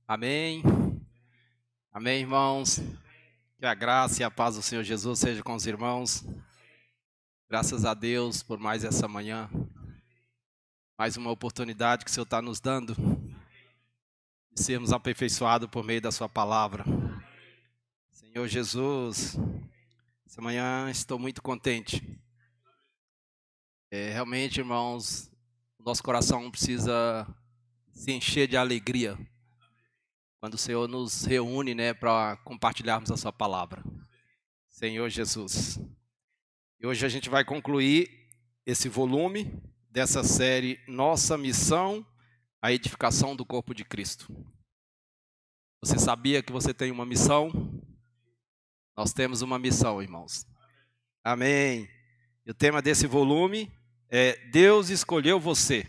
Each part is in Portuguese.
Amém. Amém, irmãos. Que a graça e a paz do Senhor Jesus seja com os irmãos. Graças a Deus por mais essa manhã. Mais uma oportunidade que o Senhor está nos dando de sermos aperfeiçoados por meio da sua palavra. Senhor Jesus, essa manhã estou muito contente. Realmente, irmãos, o nosso coração precisa se encher de alegria quando o Senhor nos reúne, para compartilharmos a sua palavra. Senhor Jesus. E hoje a gente vai concluir esse volume dessa série Nossa Missão, a Edificação do Corpo de Cristo. Você sabia que você tem uma missão? Nós temos uma missão, irmãos. Amém. E o tema desse volume é Deus escolheu você.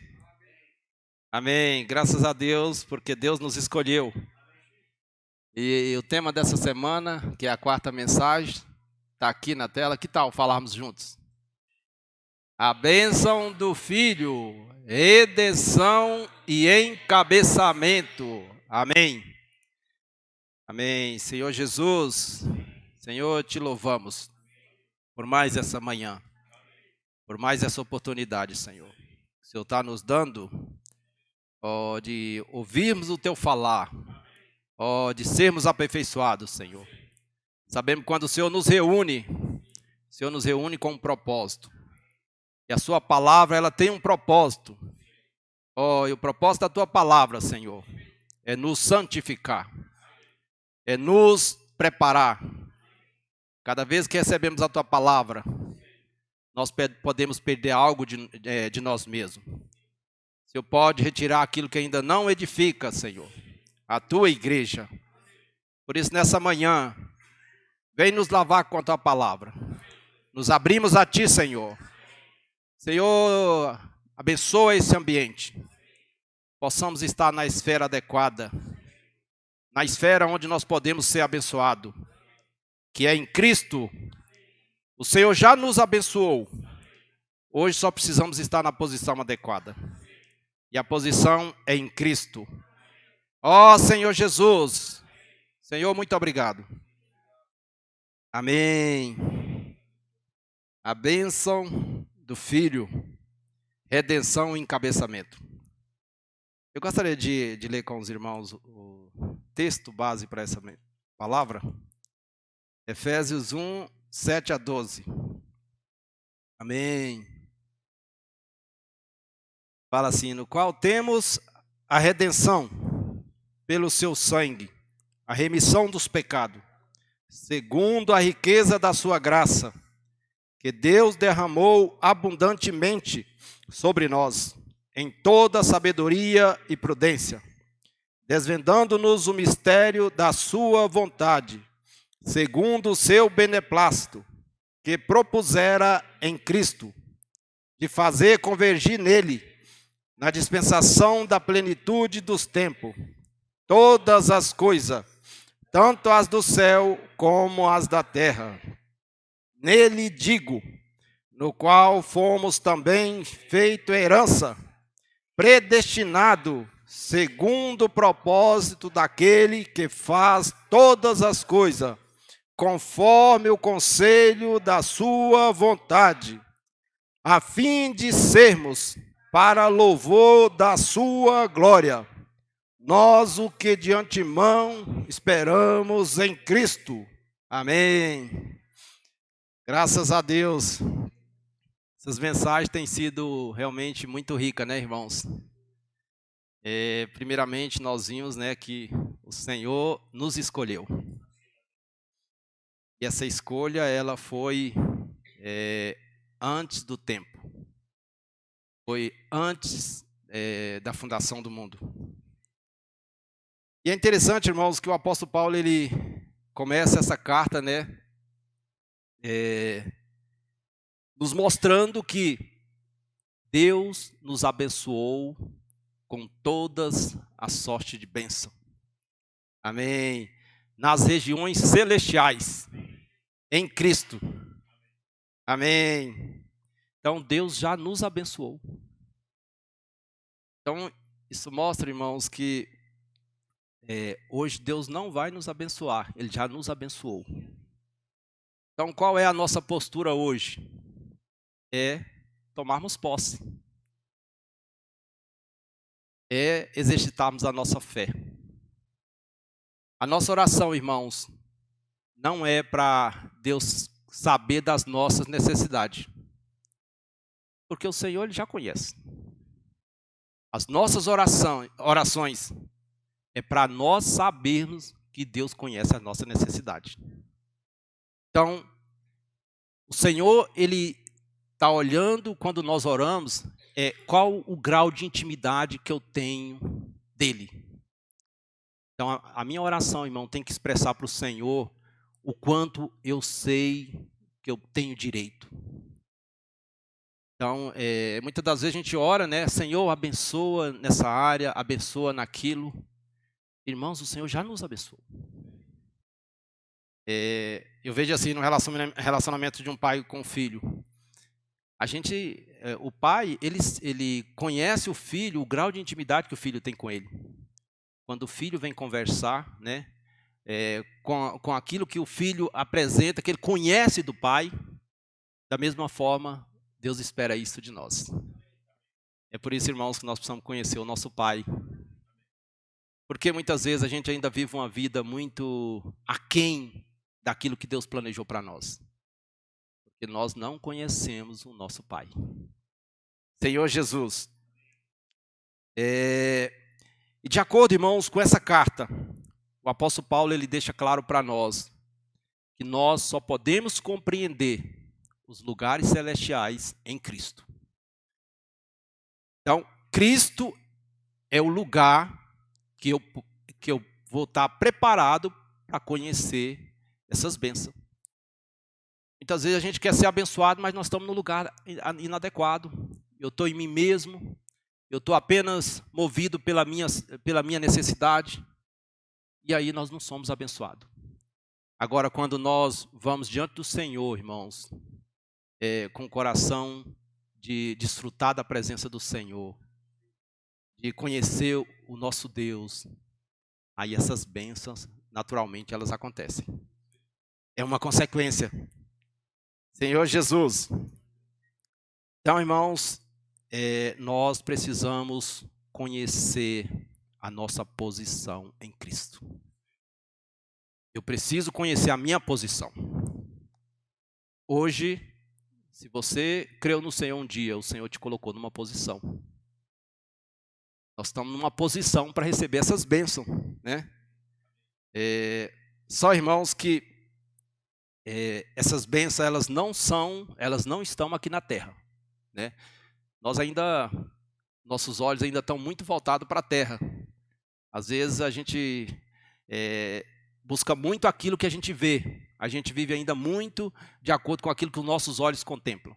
Amém. Graças a Deus, porque Deus nos escolheu. E o tema dessa semana, que é a quarta mensagem, está aqui na tela. Que tal falarmos juntos? A bênção do Filho, redenção e encabeçamento. Amém. Amém. Senhor Jesus, Senhor, te louvamos por mais essa manhã, por mais essa oportunidade, Senhor. O Senhor está nos dando, de ouvirmos o teu falar, de sermos aperfeiçoados, Senhor. Sabemos que quando o Senhor nos reúne com um propósito. E a sua palavra, ela tem um propósito. E o propósito da tua palavra, Senhor, é nos santificar, é nos preparar. Cada vez que recebemos a tua palavra, nós podemos perder algo de nós mesmos. O Senhor pode retirar aquilo que ainda não edifica, Senhor, a tua igreja. Por isso, nessa manhã, vem nos lavar com a tua palavra. Nos abrimos a ti, Senhor. Senhor, abençoa esse ambiente. Possamos estar na esfera adequada, na esfera onde nós podemos ser abençoados, que é em Cristo. O Senhor já nos abençoou. Hoje só precisamos estar na posição adequada. E a posição é em Cristo. Senhor Jesus. Senhor, muito obrigado. Amém. A bênção do Filho, redenção e encabeçamento. Eu gostaria de ler com os irmãos o texto base para essa palavra. Efésios 1, 7 a 12. Amém. Fala assim: no qual temos a redenção pelo seu sangue, a remissão dos pecados, segundo a riqueza da sua graça, que Deus derramou abundantemente sobre nós, em toda sabedoria e prudência, desvendando-nos o mistério da sua vontade, segundo o seu beneplácito, que propusera em Cristo, de fazer convergir nele, na dispensação da plenitude dos tempos, todas as coisas, tanto as do céu como as da terra. Nele digo, no qual fomos também feito herança, predestinado segundo o propósito daquele que faz todas as coisas, conforme o conselho da sua vontade, a fim de sermos para louvor da sua glória, nós o que de antemão esperamos em Cristo. Amém. Graças a Deus. Essas mensagens têm sido realmente muito ricas, irmãos? Primeiramente, nós vimos, que o Senhor nos escolheu. E essa escolha, ela foi antes do tempo. Foi antes da fundação do mundo. E é interessante, irmãos, que o apóstolo Paulo, ele começa essa carta, nos mostrando que Deus nos abençoou com todas as sortes de bênção. Amém. Nas regiões celestiais, em Cristo. Amém. Então, Deus já nos abençoou. Então, isso mostra, irmãos, que hoje Deus não vai nos abençoar, Ele já nos abençoou. Então, qual é a nossa postura hoje? É tomarmos posse. É exercitarmos a nossa fé. A nossa oração, irmãos, não é para Deus saber das nossas necessidades. Porque o Senhor Ele já conhece. As nossas orações é para nós sabermos que Deus conhece a nossa necessidade. Então, o Senhor, Ele está olhando quando nós oramos, qual o grau de intimidade que eu tenho dEle. Então, a minha oração, irmão, tem que expressar para o Senhor o quanto eu sei que eu tenho direito. Então, muitas das vezes a gente ora, né? Senhor, abençoa nessa área, abençoa naquilo. Irmãos, o Senhor já nos abençoou. Eu vejo assim no relacionamento de um pai com um filho. O pai, ele conhece o filho, o grau de intimidade que o filho tem com ele. Quando o filho vem conversar, né? Com aquilo que o filho apresenta, que ele conhece do pai, da mesma forma, Deus espera isso de nós. É por isso, irmãos, que nós precisamos conhecer o nosso Pai. Porque muitas vezes a gente ainda vive uma vida muito aquém daquilo que Deus planejou para nós. Porque nós não conhecemos o nosso Pai. Senhor Jesus. E de acordo, irmãos, com essa carta, o apóstolo Paulo ele deixa claro para nós que nós só podemos compreender os lugares celestiais em Cristo. Então, Cristo é o lugar que eu vou estar preparado para conhecer essas bênçãos. Muitas vezes a gente quer ser abençoado, mas nós estamos no lugar inadequado. Eu estou em mim mesmo, eu estou apenas movido pela minha necessidade, e aí nós não somos abençoados. Agora, quando nós vamos diante do Senhor, irmãos, com o coração de desfrutar da presença do Senhor, de conhecer o nosso Deus, aí essas bênçãos, naturalmente, elas acontecem. É uma consequência. Senhor Jesus. Então, irmãos, nós precisamos conhecer a nossa posição em Cristo. Eu preciso conhecer a minha posição. Hoje, se você creu no Senhor um dia, o Senhor te colocou numa posição. Nós estamos numa posição para receber essas bênçãos, né? Só, irmãos, que essas bênçãos elas não estão aqui na terra, né? Nossos olhos ainda estão muito voltados para a terra. Às vezes a gente busca muito aquilo que a gente vê. A gente vive ainda muito de acordo com aquilo que os nossos olhos contemplam.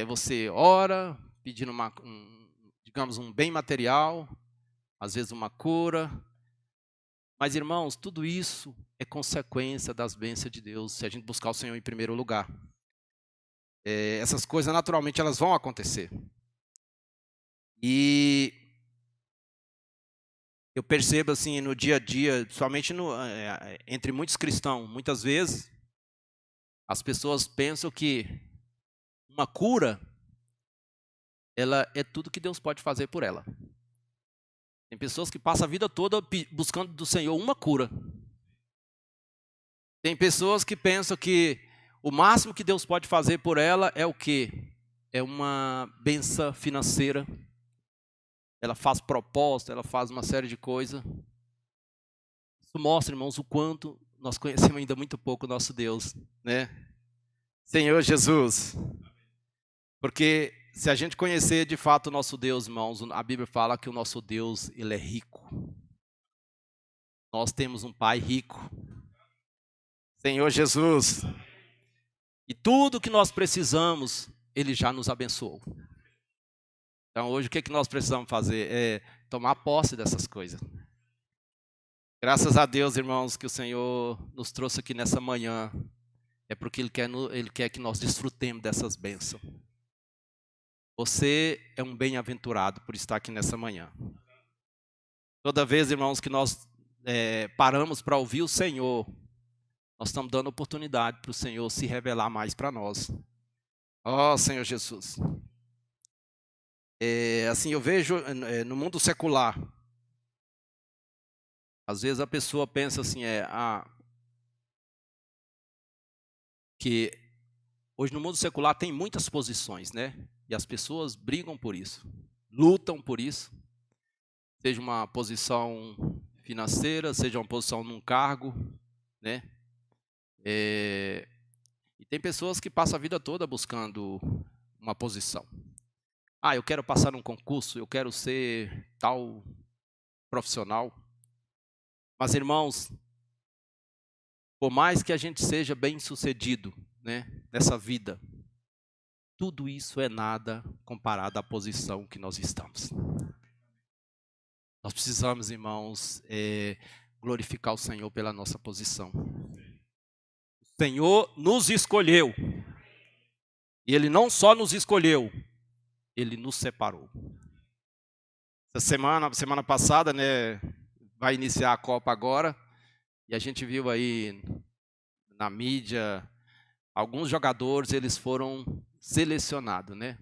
Você ora pedindo digamos, um bem material, às vezes uma cura. Mas, irmãos, tudo isso é consequência das bênçãos de Deus, se a gente buscar o Senhor em primeiro lugar. Essas coisas, naturalmente, elas vão acontecer. E eu percebo, assim, no dia a dia, somente entre muitos cristãos, muitas vezes, as pessoas pensam que uma cura, ela é tudo que Deus pode fazer por ela. Tem pessoas que passam a vida toda buscando do Senhor uma cura. Tem pessoas que pensam que o máximo que Deus pode fazer por ela é o quê? É uma bênção financeira. Ela faz propósito, ela faz uma série de coisas. Isso mostra, irmãos, o quanto nós conhecemos ainda muito pouco o nosso Deus, né? Senhor Jesus. Porque se a gente conhecer de fato o nosso Deus, irmãos, a Bíblia fala que o nosso Deus, ele é rico. Nós temos um Pai rico. Senhor Jesus. E tudo que nós precisamos, Ele já nos abençoou. Então hoje o que nós precisamos fazer? É tomar posse dessas coisas. Graças a Deus, irmãos, que o Senhor nos trouxe aqui nessa manhã. É porque Ele quer que nós desfrutemos dessas bênçãos. Você é um bem-aventurado por estar aqui nessa manhã. Toda vez, irmãos, que nós paramos para ouvir o Senhor, nós estamos dando oportunidade para o Senhor se revelar mais para nós. Ó, Senhor Jesus. Assim, eu vejo no mundo secular, às vezes a pessoa pensa assim, que hoje no mundo secular tem muitas posições, né? E as pessoas brigam por isso, lutam por isso. Seja uma posição financeira, seja uma posição num cargo, né? E tem pessoas que passam a vida toda buscando uma posição. Eu quero passar num concurso, eu quero ser tal profissional. Mas, irmãos, por mais que a gente seja bem-sucedido, né, nessa vida, tudo isso é nada comparado à posição que nós estamos. Nós precisamos, irmãos, glorificar o Senhor pela nossa posição. O Senhor nos escolheu. E Ele não só nos escolheu, Ele nos separou. Essa semana passada, né, vai iniciar a Copa agora, e a gente viu aí na mídia, alguns jogadores, eles foram selecionados, né,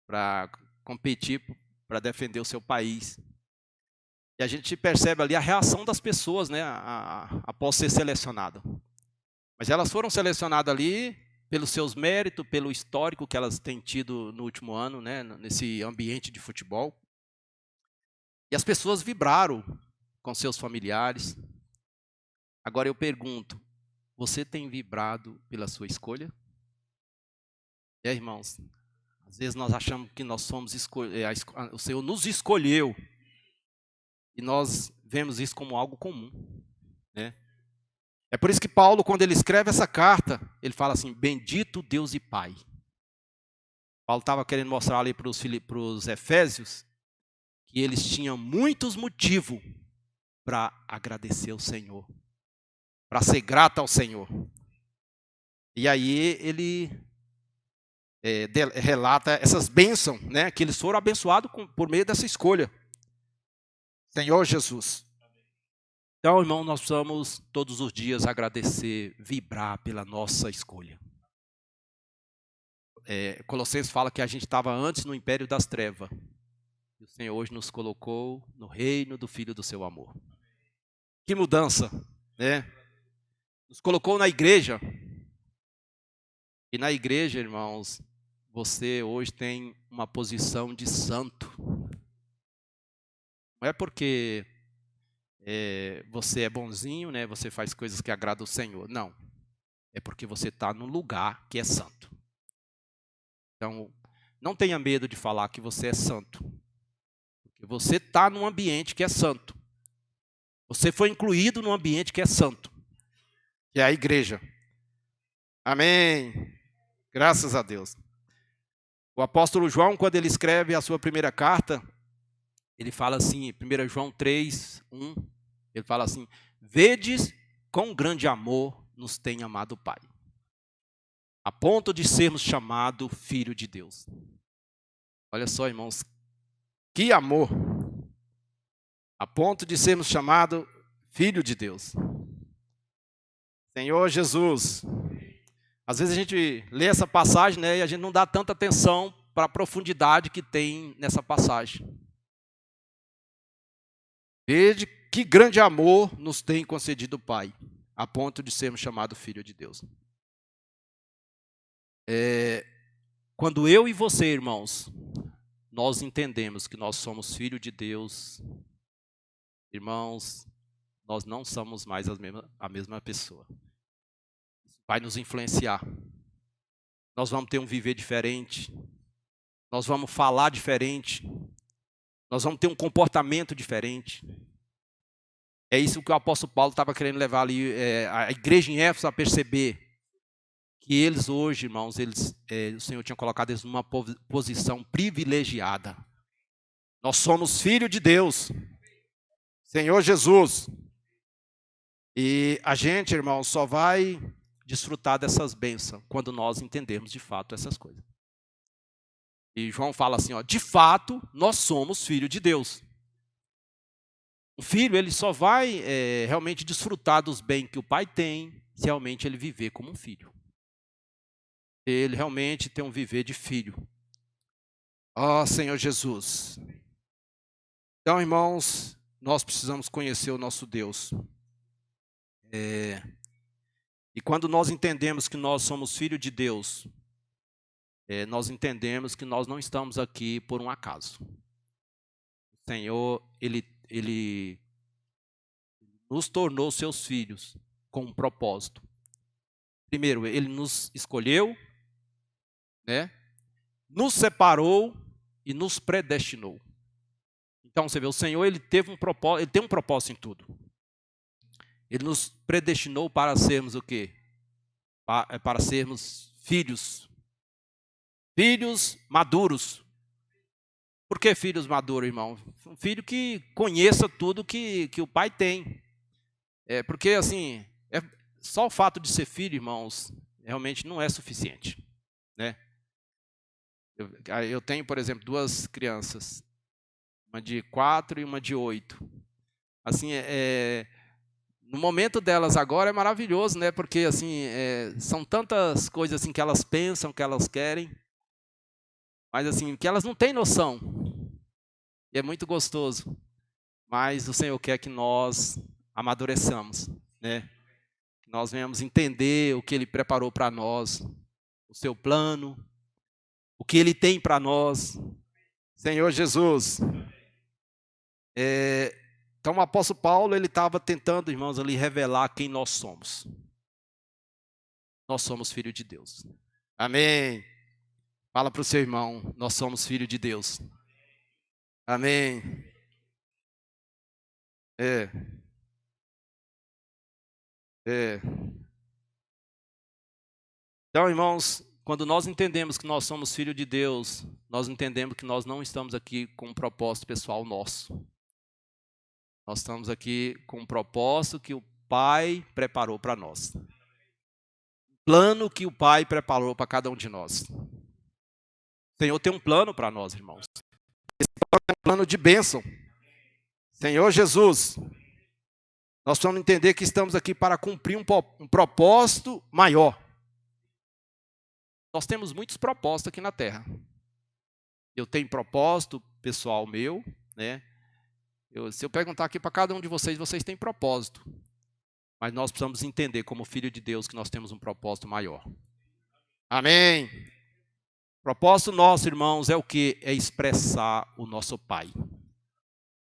para competir, para defender o seu país. E a gente percebe ali a reação das pessoas, né, após ser selecionado. Mas elas foram selecionadas ali pelos seus méritos, pelo histórico que elas têm tido no último ano, né, nesse ambiente de futebol. E as pessoas vibraram com seus familiares. Agora eu pergunto, você tem vibrado pela sua escolha? Irmãos, às vezes nós achamos que nós somos o Senhor nos escolheu. E nós vemos isso como algo comum, né? É por isso que Paulo, quando ele escreve essa carta, ele fala assim, bendito Deus e Pai. Paulo estava querendo mostrar ali para os Efésios que eles tinham muitos motivos para agradecer ao Senhor, para ser grato ao Senhor. E aí ele relata essas bênçãos, né, que eles foram abençoados por meio dessa escolha. Senhor Jesus. Então, irmão, nós precisamos todos os dias agradecer, vibrar pela nossa escolha. Colossenses fala que a gente estava antes no império das trevas. E o Senhor hoje nos colocou no reino do Filho do seu amor. Que mudança, né? Nos colocou na igreja. E na igreja, irmãos, você hoje tem uma posição de santo. Não é porque você é bonzinho, né? Você faz coisas que agradam o Senhor. Não. É porque você está num lugar que é santo. Então, não tenha medo de falar que você é santo. Porque você está num ambiente que é santo. Você foi incluído num ambiente que é santo. Que é a igreja. Amém. Graças a Deus. O apóstolo João, quando ele escreve a sua primeira carta, ele fala assim, 1 João 3, 1, ele fala assim, vedes quão grande amor nos tem amado o Pai, a ponto de sermos chamados filho de Deus. Olha só, irmãos, que amor, a ponto de sermos chamados filho de Deus. Senhor Jesus, às vezes a gente lê essa passagem, né, e a gente não dá tanta atenção para a profundidade que tem nessa passagem. Veja que grande amor nos tem concedido o Pai, a ponto de sermos chamados filho de Deus. Quando eu e você, irmãos, nós entendemos que nós somos filho de Deus, irmãos, nós não somos mais a mesma pessoa. Isso vai nos influenciar. Nós vamos ter um viver diferente. Nós vamos falar diferente. Nós vamos ter um comportamento diferente. É isso que o apóstolo Paulo estava querendo levar ali a igreja em Éfeso a perceber. Que eles hoje, irmãos, o Senhor tinha colocado eles numa posição privilegiada. Nós somos filhos de Deus. Senhor Jesus. E a gente, irmão, só vai desfrutar dessas bênçãos quando nós entendermos de fato essas coisas. E João fala assim, de fato, nós somos filhos de Deus. Um filho, ele só vai realmente desfrutar dos bens que o pai tem, se realmente ele viver como um filho. Ele realmente tem um viver de filho. Ó Senhor Jesus. Então, irmãos, nós precisamos conhecer o nosso Deus. E quando nós entendemos que nós somos filhos de Deus, nós entendemos que nós não estamos aqui por um acaso. O Senhor, Ele nos tornou seus filhos com um propósito. Primeiro, Ele nos escolheu, né? Nos separou e nos predestinou. Então, você vê, o Senhor ele tem um propósito em tudo. Ele nos predestinou para sermos o quê? Para sermos filhos. Filhos maduros. Por que filhos maduros, irmão? Um filho que conheça tudo que o pai tem. Porque, assim, só o fato de ser filho, irmãos, realmente não é suficiente, né? Eu tenho, por exemplo, 2 crianças. Uma de 4 e uma de 8. Assim, no momento delas agora é maravilhoso, né? Porque, assim, são tantas coisas assim, que elas pensam, que elas querem, mas, assim, que elas não têm noção. E é muito gostoso. Mas o Senhor quer que nós amadureçamos, né? Que nós venhamos entender o que Ele preparou para nós, o seu plano, o que Ele tem para nós. Senhor Jesus. Então o apóstolo Paulo, ele estava tentando, irmãos, ali revelar quem nós somos. Nós somos filhos de Deus. Amém. Fala para o seu irmão, nós somos filhos de Deus. Amém. Então, irmãos, quando nós entendemos que nós somos filhos de Deus, nós entendemos que nós não estamos aqui com um propósito pessoal nosso. Nós estamos aqui com um propósito que o Pai preparou para nós. Um plano que o Pai preparou para cada um de nós. O Senhor tem um plano para nós, irmãos. Esse plano é um plano de bênção. Senhor Jesus, nós precisamos entender que estamos aqui para cumprir um propósito maior. Nós temos muitos propósitos aqui na Terra. Eu tenho propósito pessoal meu, né? Se eu perguntar aqui para cada um de vocês, vocês têm propósito. Mas nós precisamos entender, como filho de Deus, que nós temos um propósito maior. Amém. O propósito nosso, irmãos, é o quê? É expressar o nosso Pai.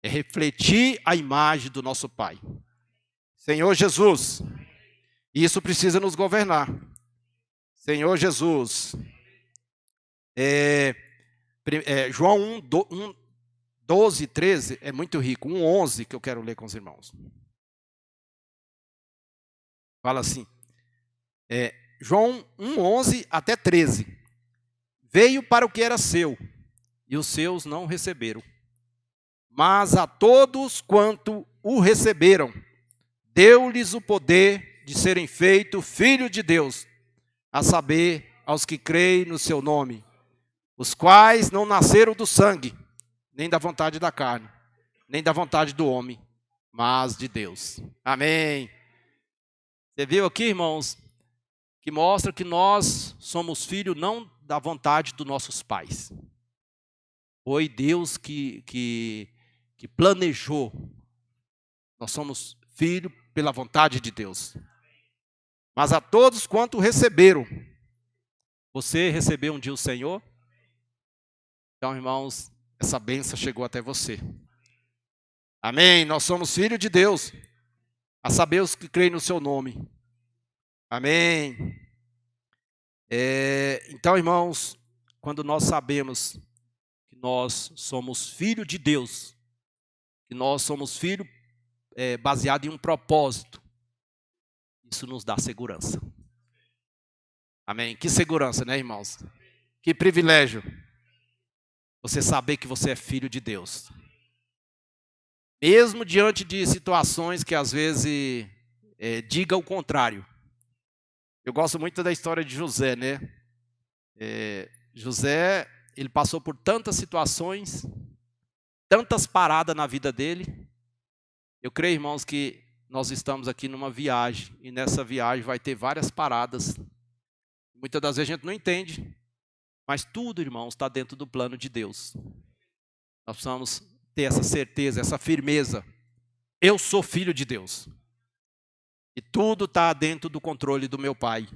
É refletir a imagem do nosso Pai. Senhor Jesus. E isso precisa nos governar. Senhor Jesus. João 1, 12, 13 é muito rico. 1:11 que eu quero ler com os irmãos. Fala assim. João 1:11 até 13. Veio para o que era seu, e os seus não receberam. Mas a todos quanto o receberam, deu-lhes o poder de serem feitos filhos de Deus, a saber, aos que creem no seu nome, os quais não nasceram do sangue, nem da vontade da carne, nem da vontade do homem, mas de Deus. Amém. Você viu aqui, irmãos, que mostra que nós somos filhos não da vontade dos nossos pais. Foi Deus que planejou. Nós somos filhos pela vontade de Deus. Mas a todos quanto receberam. Você recebeu um dia o Senhor? Então, irmãos, essa bênção chegou até você. Amém? Nós somos filhos de Deus. A saber os que creem no seu nome. Amém? Então, irmãos, quando nós sabemos que nós somos filhos de Deus, que nós somos filhos baseado em um propósito, isso nos dá segurança. Amém? Que segurança, né, irmãos? Que privilégio. Você saber que você é filho de Deus. Mesmo diante de situações que às vezes diga o contrário. Eu gosto muito da história de José, né? José, ele passou por tantas situações, tantas paradas na vida dele, Eu creio, irmãos, que nós estamos aqui numa viagem, e nessa viagem vai ter várias paradas. Muitas das vezes a gente não entende, mas tudo, irmãos, está dentro do plano de Deus. Nós precisamos ter essa certeza, essa firmeza. Eu sou filho de Deus. E tudo está dentro do controle do meu Pai.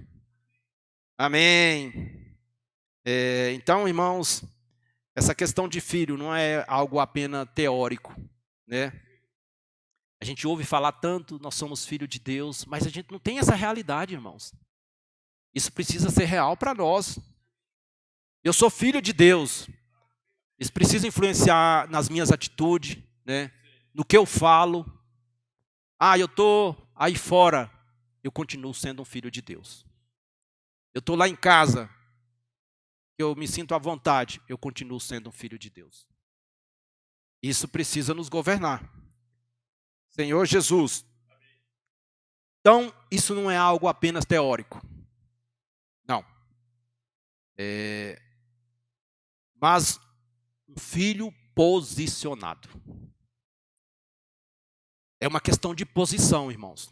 Amém. Então, irmãos, essa questão de filho não é algo apenas teórico, né? A gente ouve falar tanto, nós somos filho de Deus, mas a gente não tem essa realidade, irmãos. Isso precisa ser real para nós. Eu sou filho de Deus. Isso precisa influenciar nas minhas atitudes, né? No que eu falo. Eu estou aí fora, eu continuo sendo um filho de Deus. Eu estou lá em casa, eu me sinto à vontade, eu continuo sendo um filho de Deus. Isso precisa nos governar. Senhor Jesus. Então, isso não é algo apenas teórico. Não. Mas um filho posicionado. É uma questão de posição, irmãos.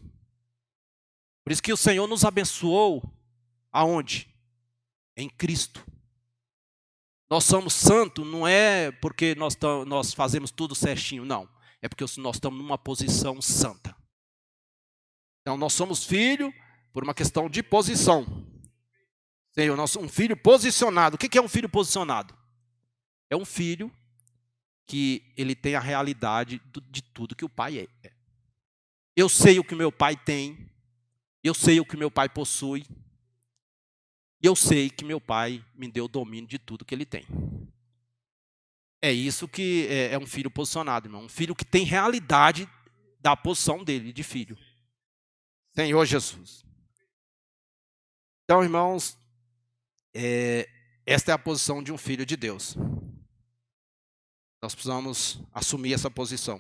Por isso que o Senhor nos abençoou aonde? Em Cristo. Nós somos santos não é porque nós fazemos tudo certinho, não. É porque nós estamos numa posição santa. Então nós somos filhos por uma questão de posição. Senhor, um filho posicionado. O que é um filho posicionado? É um filho que ele tem a realidade de tudo que o pai é. Eu sei o que meu pai tem. Eu sei o que meu pai possui. E eu sei que meu pai me deu o domínio de tudo que ele tem. É isso que é um filho posicionado, irmão. Um filho que tem realidade da posição dele, de filho. Senhor Jesus. Então, irmãos, esta é a posição de um filho de Deus. Nós precisamos assumir essa posição.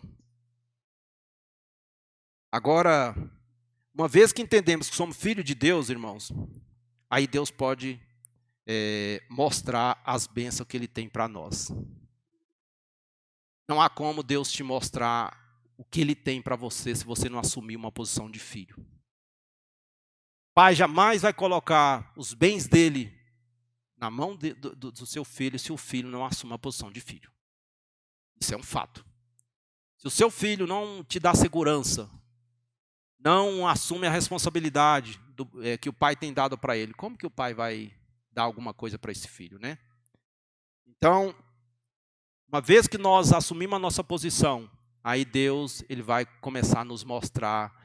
Agora, uma vez que entendemos que somos filhos de Deus, irmãos, aí Deus pode mostrar as bênçãos que Ele tem para nós. Não há como Deus te mostrar o que Ele tem para você se você não assumir uma posição de filho. Pai jamais vai colocar os bens dele na mão do seu filho se o filho não assumir a posição de filho. Isso é um fato. Se o seu filho não te dá segurança, não assume a responsabilidade que o pai tem dado para ele, como que o pai vai dar alguma coisa para esse filho, né? Então, uma vez que nós assumimos a nossa posição, aí Deus ele vai começar a nos mostrar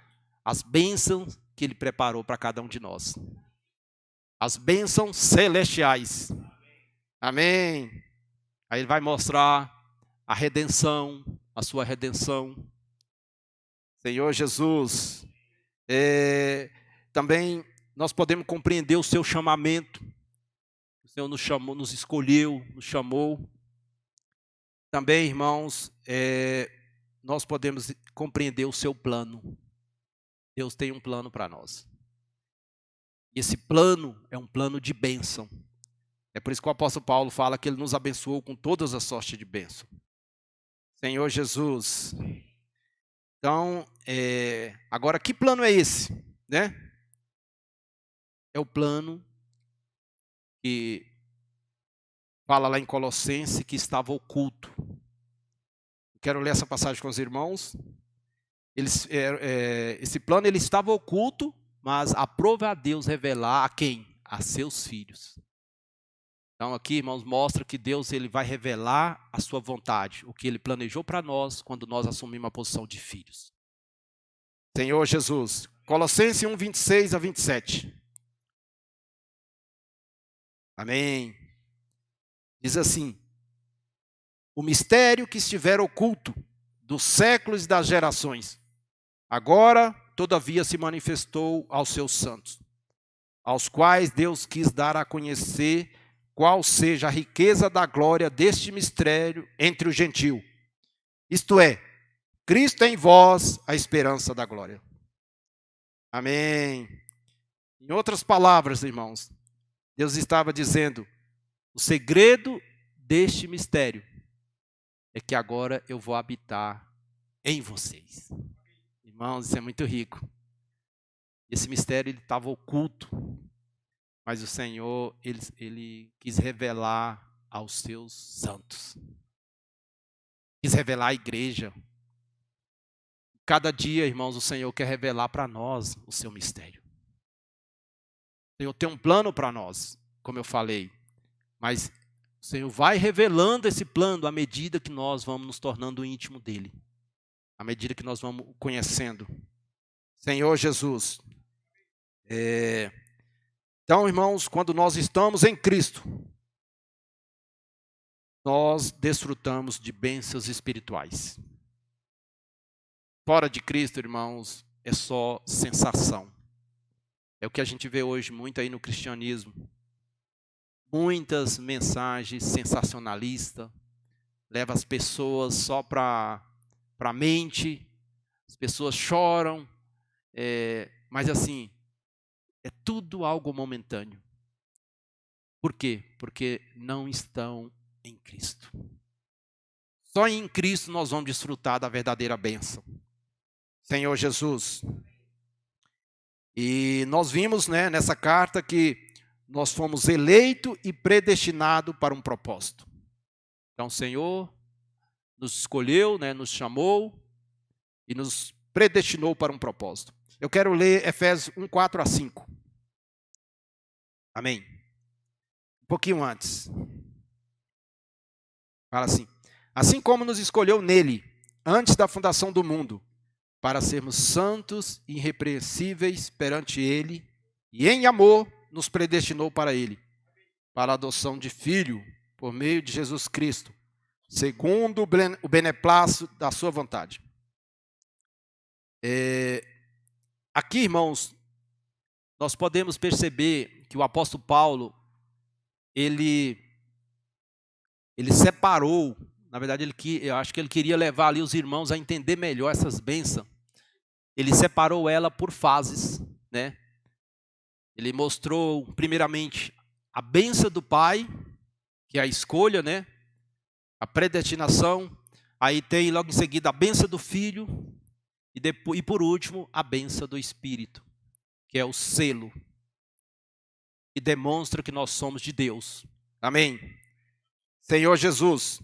as bênçãos que Ele preparou para cada um de nós. As bênçãos celestiais. Amém. Aí Ele vai mostrar a redenção, a sua redenção. Senhor Jesus. Também nós podemos compreender o seu chamamento. O Senhor nos chamou, nos escolheu, nos chamou. Também, irmãos, nós podemos compreender o seu plano. Deus tem um plano para nós. E esse plano é um plano de bênção. É por isso que o apóstolo Paulo fala que ele nos abençoou com todas as sortes de bênção. Senhor Jesus. Então, agora que plano é esse? Né? É o plano que fala lá em Colossenses que estava oculto. Quero ler essa passagem com os irmãos. Esse plano ele estava oculto, mas aprove a Deus revelar a quem? A seus filhos. Então aqui, irmãos, mostra que Deus ele vai revelar a sua vontade, o que Ele planejou para nós quando nós assumimos a posição de filhos. Senhor Jesus. Colossenses 1, 26 a 27. Amém. Diz assim: o mistério que estiver oculto dos séculos e das gerações, agora, todavia, se manifestou aos seus santos, aos quais Deus quis dar a conhecer qual seja a riqueza da glória deste mistério entre os gentios. Isto é, Cristo em vós, a esperança da glória. Amém. Em outras palavras, irmãos, Deus estava dizendo, o segredo deste mistério é que agora eu vou habitar em vocês. Irmãos, isso é muito rico. Esse mistério estava oculto, mas o Senhor, ele quis revelar aos seus santos. Quis revelar à igreja. Cada dia, irmãos, o Senhor quer revelar para nós o seu mistério. O Senhor tem um plano para nós, como eu falei. Mas o Senhor vai revelando esse plano à medida que nós vamos nos tornando íntimo dele. À medida que nós vamos o conhecendo. Senhor Jesus. Então, irmãos, quando nós estamos em Cristo, nós desfrutamos de bênçãos espirituais. Fora de Cristo, irmãos, é só sensação. É o que a gente vê hoje muito aí no cristianismo. Muitas mensagens sensacionalistas, leva as pessoas só para a mente, as pessoas choram, mas assim, é tudo algo momentâneo. Por quê? Porque não estão em Cristo. Só em Cristo nós vamos desfrutar da verdadeira bênção. Senhor Jesus. E nós vimos, né, nessa carta que nós fomos eleitos e predestinados para um propósito. Então o Senhor nos escolheu, né, nos chamou e nos predestinou para um propósito. Eu quero ler Efésios 1, 4 a 5. Amém. Um pouquinho antes. Fala assim. Assim como nos escolheu nele, antes da fundação do mundo, para sermos santos e irrepreensíveis perante ele, e em amor nos predestinou para ele, para a adoção de filho, por meio de Jesus Cristo, segundo o beneplácito da sua vontade. Aqui, irmãos, nós podemos perceber que o apóstolo Paulo, ele separou, na verdade, eu acho que ele queria levar ali os irmãos a entender melhor essas bênçãos. Ele separou ela por fases, né? Ele mostrou, primeiramente, a bênção do Pai, que é a escolha, né? A predestinação. Aí tem, logo em seguida, a bênção do Filho. E por último, a bênção do Espírito, que é o selo, que demonstra que nós somos de Deus. Amém? Senhor Jesus.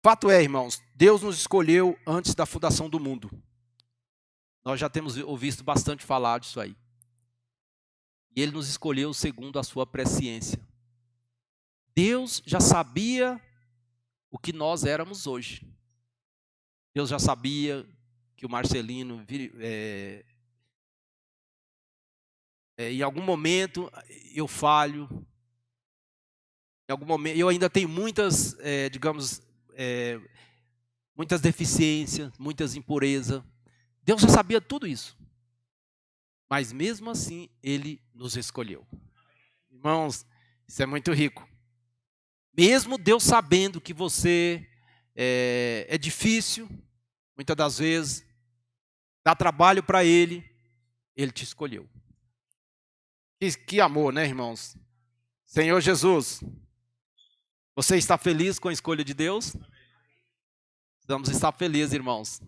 Fato é, irmãos, Deus nos escolheu antes da fundação do mundo. Nós já temos ouvido bastante falar disso aí. E Ele nos escolheu segundo a sua presciência. Deus já sabia o que nós éramos hoje. Deus já sabia que o Marcelino, em algum momento, eu falho. Em algum momento, eu ainda tenho muitas, muitas deficiências, muitas impurezas. Deus já sabia tudo isso. Mas mesmo assim, Ele nos escolheu. Irmãos, isso é muito rico. Mesmo Deus sabendo que você é difícil, muitas das vezes, dá trabalho para Ele, Ele te escolheu. Que amor, né, irmãos? Senhor Jesus, você está feliz com a escolha de Deus? Vamos estar felizes, irmãos.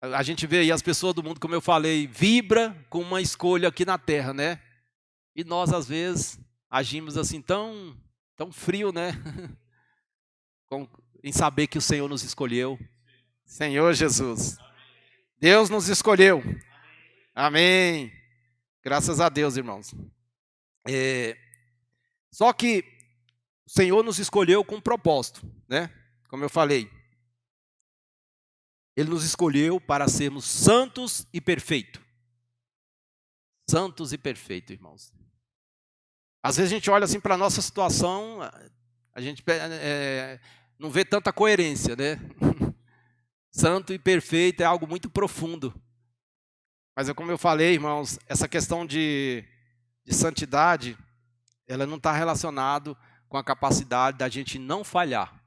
A gente vê aí as pessoas do mundo, como eu falei, vibra com uma escolha aqui na terra, né? E nós, às vezes, agimos assim tão frio, né? Em saber que o Senhor nos escolheu. Senhor Jesus. Deus nos escolheu. Amém. Graças a Deus, irmãos. Só que o Senhor nos escolheu com um propósito, né? Como eu falei. Ele nos escolheu para sermos santos e perfeitos. Santos e perfeitos, irmãos. Às vezes a gente olha assim para a nossa situação, a gente não vê tanta coerência, né? Santo e perfeito é algo muito profundo. Mas como eu falei, irmãos, essa questão de santidade, ela não está relacionada com a capacidade da gente não falhar.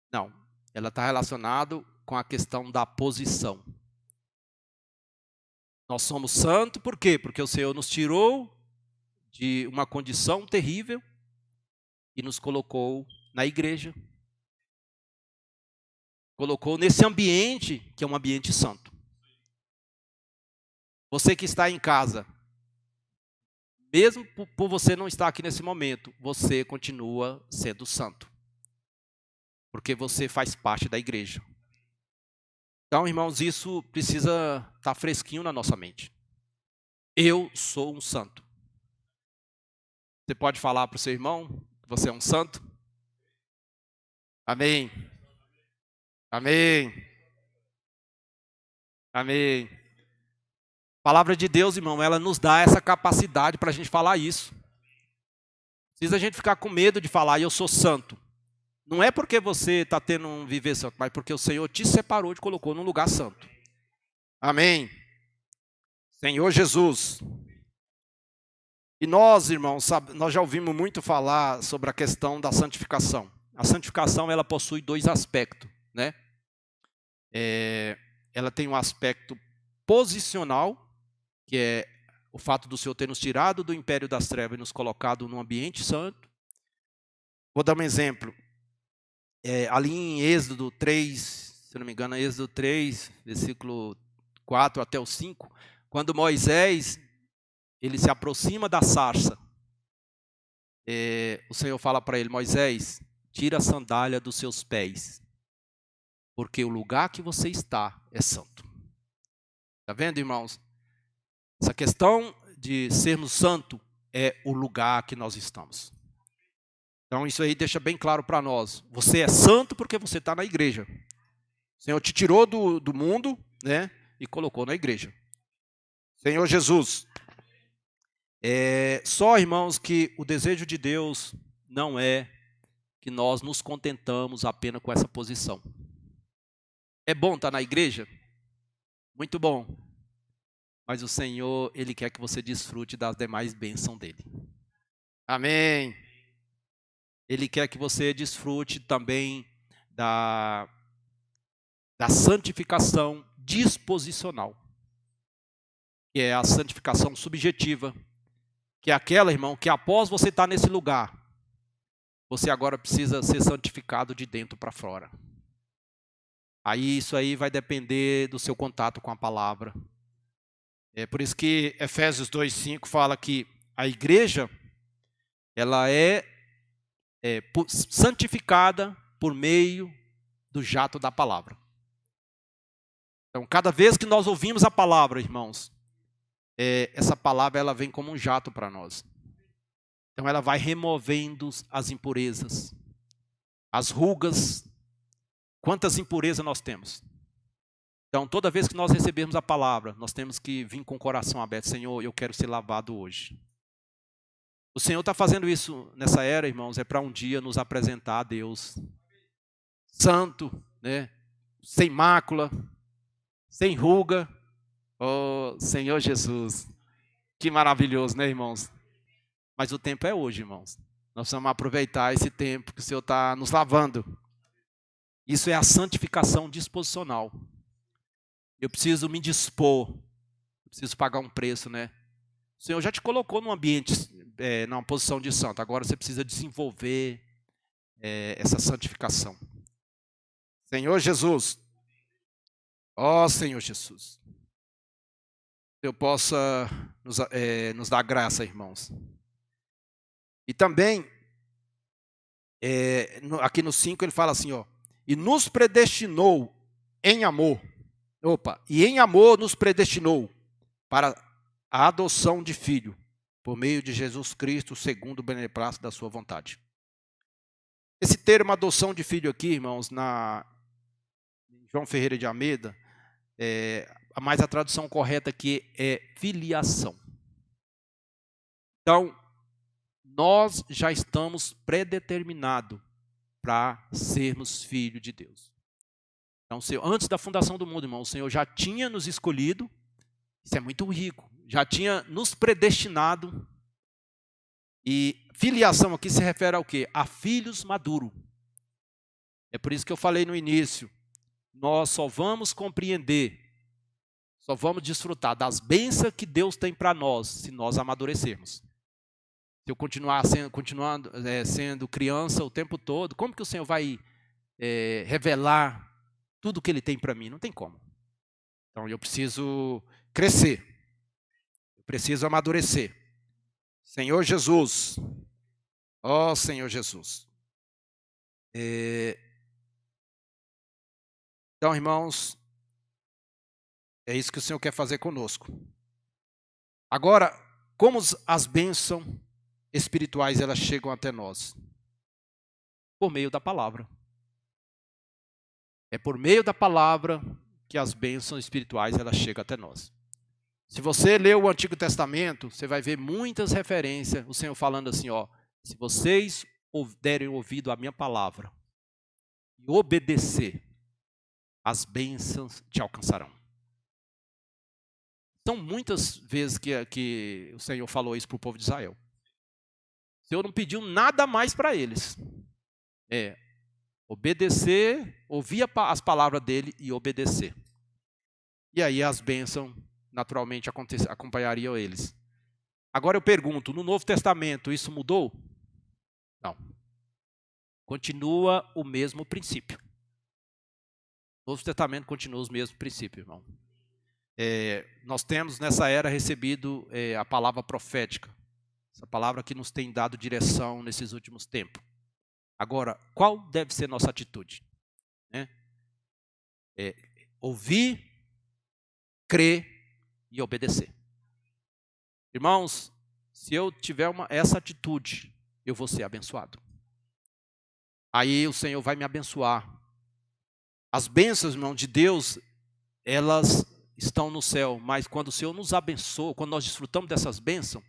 Não, ela está relacionada com a questão da posição. Nós somos santos, por quê? Porque o Senhor nos tirou de uma condição terrível e nos colocou na igreja. Colocou nesse ambiente, que é um ambiente santo. Você que está em casa, mesmo por você não estar aqui nesse momento, você continua sendo santo. Porque você faz parte da igreja. Então, irmãos, isso precisa estar fresquinho na nossa mente. Eu sou um santo. Você pode falar para o seu irmão que você é um santo? Amém. Amém. Amém. A palavra de Deus, irmão, ela nos dá essa capacidade para a gente falar isso. Não precisa a gente ficar com medo de falar, eu sou santo. Não é porque você está tendo um viver santo, mas porque o Senhor te separou e te colocou num lugar santo. Amém. Senhor Jesus. E nós, irmãos, nós já ouvimos muito falar sobre a questão da santificação. A santificação, ela possui dois aspectos, né? Ela tem um aspecto posicional, que é o fato do Senhor ter nos tirado do império das trevas e nos colocado num ambiente santo. Vou dar um exemplo. Ali em Êxodo 3, se não me engano, Êxodo 3, versículo 4 até o 5, quando Moisés ele se aproxima da sarça, o Senhor fala para ele, Moisés, tira a sandália dos seus pés, porque o lugar que você está é santo. Está vendo, irmãos? Essa questão de sermos santos é o lugar que nós estamos. Então isso aí deixa bem claro para nós. Você é santo porque você está na igreja. O Senhor te tirou do mundo, né, e colocou na igreja. Senhor Jesus. Só, irmãos, que o desejo de Deus não é que nós nos contentamos apenas com essa posição. É bom estar na igreja? Muito bom. Mas o Senhor, Ele quer que você desfrute das demais bênçãos dEle. Amém. Ele quer que você desfrute também da santificação disposicional, que é a santificação subjetiva, que é aquela, irmão, que após você estar nesse lugar, você agora precisa ser santificado de dentro para fora. Aí isso aí vai depender do seu contato com a palavra. É por isso que Efésios 2:5 fala que a igreja ela é santificada por meio do jato da palavra. Então, cada vez que nós ouvimos a palavra, irmãos, essa palavra ela vem como um jato para nós. Então, ela vai removendo as impurezas, as rugas. Quantas impurezas nós temos? Então, toda vez que nós recebemos a palavra, nós temos que vir com o coração aberto. Senhor, eu quero ser lavado hoje. O Senhor está fazendo isso nessa era, irmãos, é para um dia nos apresentar a Deus santo, né? Sem mácula, sem ruga. Oh, Senhor Jesus, que maravilhoso, né, irmãos? Mas o tempo é hoje, irmãos. Nós precisamos aproveitar esse tempo que o Senhor está nos lavando. Isso é a santificação disposicional. Eu preciso me dispor, eu preciso pagar um preço, né? O Senhor já te colocou num ambiente, numa posição de santo. Agora você precisa desenvolver essa santificação. Senhor Jesus. Ó Senhor Jesus. Eu possa nos dar graça, irmãos. E também, aqui no 5 ele fala assim, ó. E nos predestinou em amor. E em amor nos predestinou para a adoção de filho, por meio de Jesus Cristo, segundo o beneplácito da sua vontade. Esse termo adoção de filho aqui, irmãos, na João Ferreira de Almeida, mas a tradução correta aqui é filiação. Então, nós já estamos predeterminados para sermos filhos de Deus. Então, antes da fundação do mundo, irmão, o Senhor já tinha nos escolhido, isso é muito rico, já tinha nos predestinado, e filiação aqui se refere ao quê? A filhos maduros. É por isso que eu falei no início, nós só vamos compreender, só vamos desfrutar das bênçãos que Deus tem para nós, se nós amadurecermos. se eu continuando sendo criança o tempo todo, como que o Senhor vai revelar tudo que Ele tem para mim? Não tem como. Então eu preciso crescer, eu preciso amadurecer. Senhor Jesus, ó Senhor Jesus. Então, irmãos, é isso que o Senhor quer fazer conosco. Agora, como as bênçãos espirituais elas chegam até nós? Por meio da palavra. É por meio da palavra que as bênçãos espirituais elas chegam até nós. Se você ler o Antigo Testamento, você vai ver muitas referências, o Senhor falando assim, ó, se vocês derem ouvido à minha palavra e obedecer, as bênçãos te alcançarão. São muitas vezes que o Senhor falou isso para o povo de Israel. O Senhor não pediu nada mais para eles. Obedecer, ouvir as palavras dele e obedecer. E aí as bênçãos naturalmente acompanhariam eles. Agora eu pergunto, no Novo Testamento isso mudou? Não. Continua o mesmo princípio. O Novo Testamento continua os mesmos princípios, irmão. Nós temos nessa era recebido a palavra profética. Essa palavra que nos tem dado direção nesses últimos tempos. Agora, qual deve ser nossa atitude? Ouvir, crer e obedecer. Irmãos, se eu tiver essa atitude, eu vou ser abençoado. Aí o Senhor vai me abençoar. As bênçãos, irmão, de Deus, elas estão no céu, mas quando o Senhor nos abençoa, quando nós desfrutamos dessas bênçãos,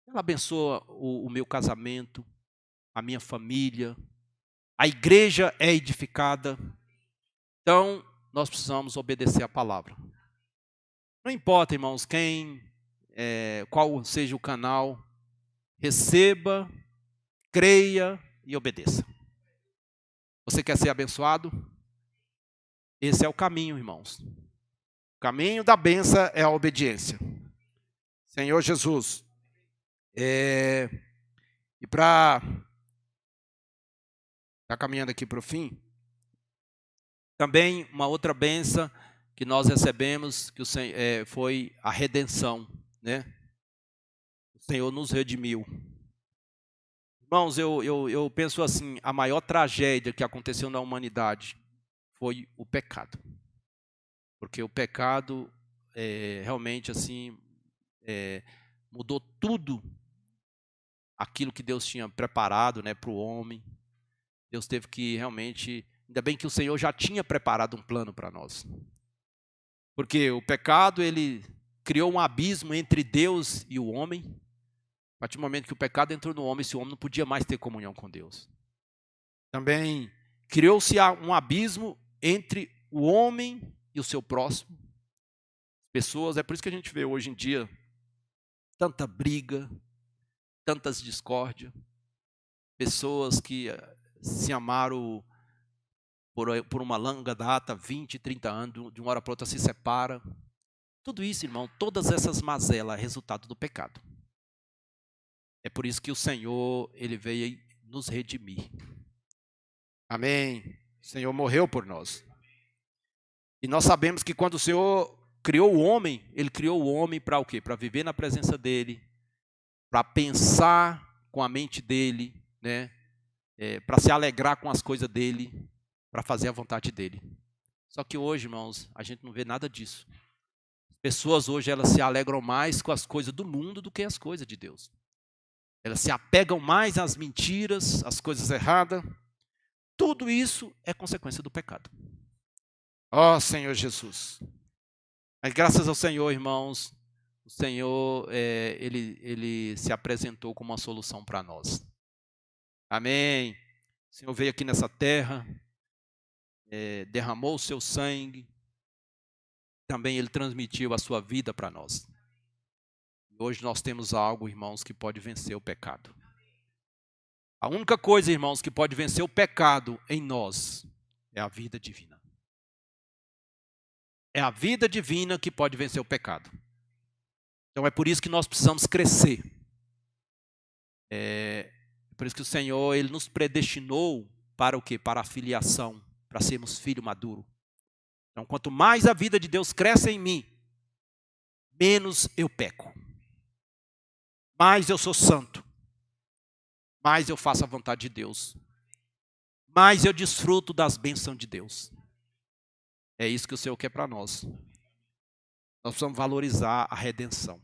ela abençoa o meu casamento, a minha família, a igreja é edificada. Então, nós precisamos obedecer a palavra. Não importa, irmãos, qual seja o canal, receba, creia e obedeça. Você quer ser abençoado? Esse é o caminho, irmãos. O caminho da bênção é a obediência. Senhor Jesus. E para estar caminhando aqui para o fim, também uma outra bênção que nós recebemos, que foi a redenção, né? O Senhor nos redimiu. Irmãos, eu penso assim, a maior tragédia que aconteceu na humanidade foi o pecado. Porque o pecado realmente assim mudou tudo aquilo que Deus tinha preparado, né, para o homem. Deus teve que realmente, ainda bem que o Senhor já tinha preparado um plano para nós. Porque o pecado, ele criou um abismo entre Deus e o homem. A partir do momento que o pecado entrou no homem, esse homem não podia mais ter comunhão com Deus. Também criou-se um abismo entre o homem e o seu próximo. Pessoas, é por isso que a gente vê hoje em dia tanta briga, tantas discórdias. Pessoas que se amaram por uma longa data, 20, 30 anos, de uma hora para outra se separam. Tudo isso, irmão, todas essas mazelas é resultado do pecado. É por isso que o Senhor, ele veio nos redimir. Amém. O Senhor morreu por nós. E nós sabemos que quando o Senhor criou o homem, ele criou o homem para o quê? Para viver na presença dele, para pensar com a mente dele, né? Para se alegrar com as coisas dele, para fazer a vontade dele. Só que hoje, irmãos, a gente não vê nada disso. As pessoas hoje, elas se alegram mais com as coisas do mundo do que as coisas de Deus. Elas se apegam mais às mentiras, às coisas erradas. Tudo isso é consequência do pecado. Ó Senhor Jesus. Mas graças ao Senhor, irmãos, o Senhor, ele se apresentou como uma solução para nós. Amém. O Senhor veio aqui nessa terra, derramou o seu sangue, também ele transmitiu a sua vida para nós. Hoje nós temos algo, irmãos, que pode vencer o pecado. A única coisa, irmãos, que pode vencer o pecado em nós é a vida divina. É a vida divina que pode vencer o pecado. Então é por isso que nós precisamos crescer. Por isso que o Senhor, Ele nos predestinou para o quê? Para a filiação, para sermos filho maduro. Então, quanto mais a vida de Deus cresce em mim, menos eu peco. Mais eu sou santo. Mais eu faço a vontade de Deus. Mais eu desfruto das bênçãos de Deus. É isso que o Senhor quer para nós. Nós precisamos valorizar a redenção.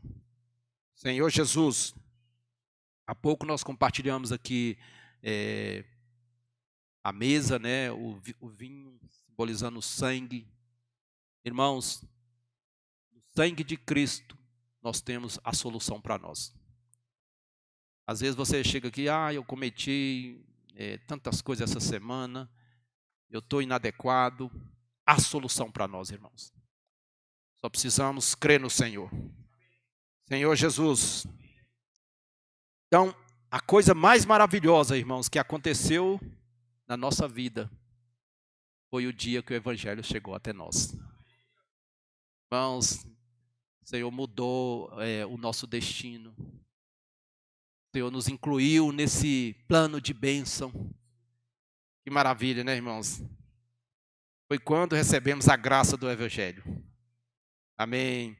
Senhor Jesus, há pouco nós compartilhamos aqui a mesa, né? O vinho simbolizando o sangue. Irmãos, no sangue de Cristo, nós temos a solução para nós. Às vezes você chega aqui, eu cometi tantas coisas essa semana, eu estou inadequado. Há solução para nós, irmãos. Só precisamos crer no Senhor. Senhor Jesus. Então, a coisa mais maravilhosa, irmãos, que aconteceu na nossa vida foi o dia que o Evangelho chegou até nós. Irmãos, o Senhor mudou o nosso destino. O Senhor nos incluiu nesse plano de bênção. Que maravilha, né, irmãos? Foi quando recebemos a graça do Evangelho. Amém.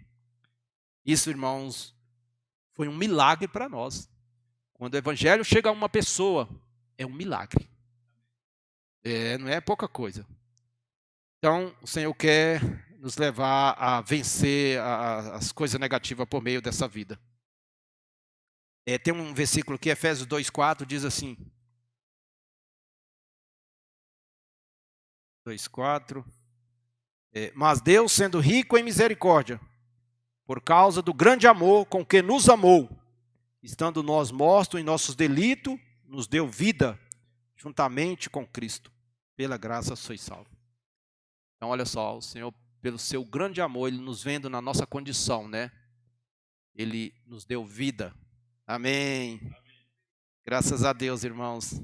Isso, irmãos, foi um milagre para nós. Quando o Evangelho chega a uma pessoa, é um milagre. Não é pouca coisa. Então, o Senhor quer nos levar a vencer as coisas negativas por meio dessa vida. Tem um versículo aqui, Efésios 2,4, diz assim. 2,4. Mas Deus, sendo rico em misericórdia, por causa do grande amor com que nos amou, estando nós mortos em nossos delitos, nos deu vida juntamente com Cristo. Pela graça sois salvos. Então, olha só, o Senhor, pelo seu grande amor, Ele nos vendo na nossa condição, né? Ele nos deu vida. Amém. Graças a Deus, irmãos.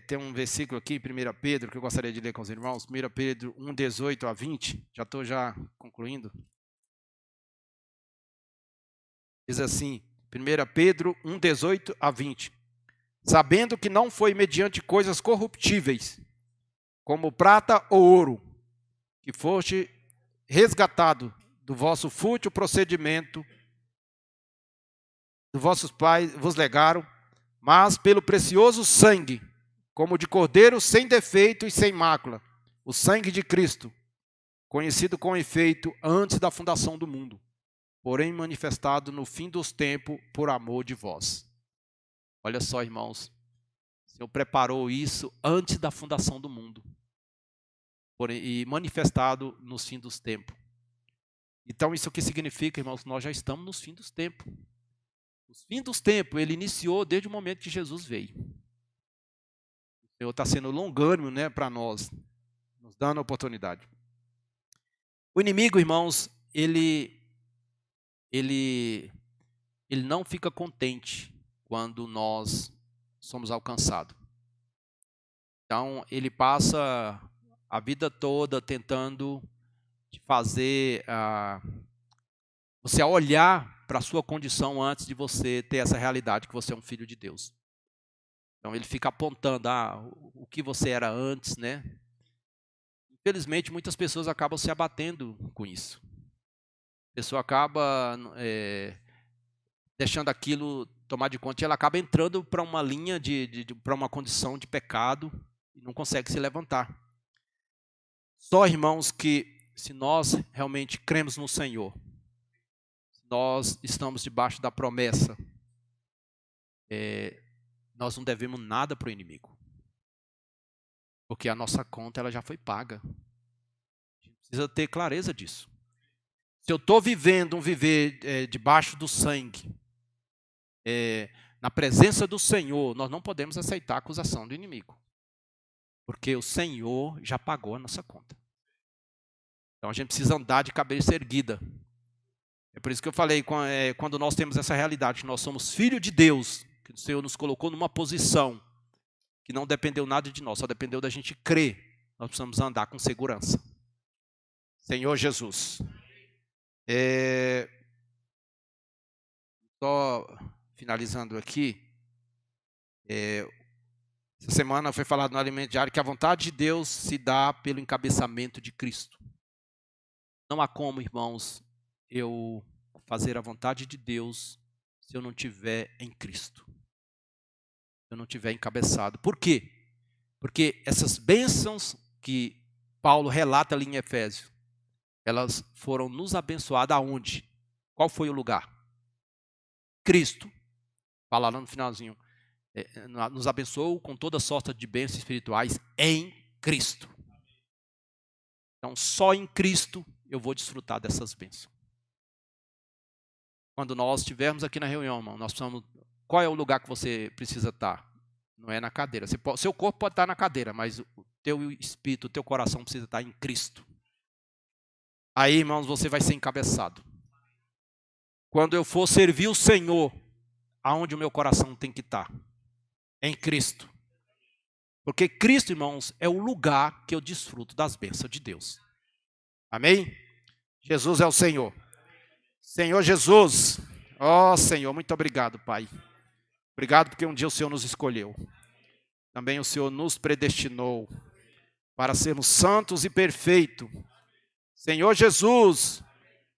Tem um versículo aqui, 1 Pedro, que eu gostaria de ler com os irmãos. 1 Pedro 1, 18 a 20. Já estou concluindo. Diz assim, 1 Pedro 1, 18 a 20. Sabendo que não foi mediante coisas corruptíveis, como prata ou ouro, que foste resgatado do vosso fútil procedimento, dos vossos pais vos legaram, mas pelo precioso sangue, como de cordeiro sem defeito e sem mácula, o sangue de Cristo, conhecido com efeito antes da fundação do mundo, porém manifestado no fim dos tempos por amor de vós. Olha só, irmãos, o Senhor preparou isso antes da fundação do mundo, porém, e manifestado nos fim dos tempos. Então, isso que significa, irmãos, nós já estamos nos fim dos tempos. Os fins dos tempos, ele iniciou desde o momento que Jesus veio. O Senhor está sendo longânimo, né, para nós, nos dando a oportunidade. O inimigo, irmãos, ele não fica contente quando nós somos alcançados. Então, ele passa a vida toda tentando te fazer você olhar para a sua condição antes de você ter essa realidade que você é um filho de Deus. Então, ele fica apontando o que você era antes, né? Infelizmente, muitas pessoas acabam se abatendo com isso. A pessoa acaba deixando aquilo tomar de conta e ela acaba entrando para uma linha, para uma condição de pecado e não consegue se levantar. Só, irmãos, que se nós realmente cremos no Senhor, nós estamos debaixo da promessa, nós não devemos nada para o inimigo. Porque a nossa conta ela já foi paga. A gente precisa ter clareza disso. Se eu estou vivendo um viver debaixo do sangue, na presença do Senhor, nós não podemos aceitar a acusação do inimigo. Porque o Senhor já pagou a nossa conta. Então a gente precisa andar de cabeça erguida. É por isso que eu falei, quando nós temos essa realidade, que nós somos filhos de Deus, que o Senhor nos colocou numa posição que não dependeu nada de nós, só dependeu da gente crer, nós precisamos andar com segurança. Senhor Jesus. Só finalizando aqui, essa semana foi falado no Alimento Diário que a vontade de Deus se dá pelo encabeçamento de Cristo. Não há como, irmãos, eu fazer a vontade de Deus se eu não tiver em Cristo. Se eu não tiver encabeçado. Por quê? Porque essas bênçãos que Paulo relata ali em Efésios, elas foram nos abençoadas aonde? Qual foi o lugar? Cristo. Fala lá no finalzinho. Nos abençoou com toda sorte de bênçãos espirituais em Cristo. Então, só em Cristo eu vou desfrutar dessas bênçãos. Quando nós estivermos aqui na reunião, irmão, nós precisamos... Qual é o lugar que você precisa estar? Não é na cadeira. Seu corpo pode estar na cadeira, mas o teu espírito, o teu coração precisa estar em Cristo. Aí, irmãos, você vai ser encabeçado. Quando eu for servir o Senhor, aonde o meu coração tem que estar? Em Cristo. Porque Cristo, irmãos, é o lugar que eu desfruto das bênçãos de Deus. Amém? Jesus é o Senhor. Senhor Jesus. Ó Senhor, muito obrigado, Pai. Obrigado porque um dia o Senhor nos escolheu. Também o Senhor nos predestinou para sermos santos e perfeitos. Senhor Jesus,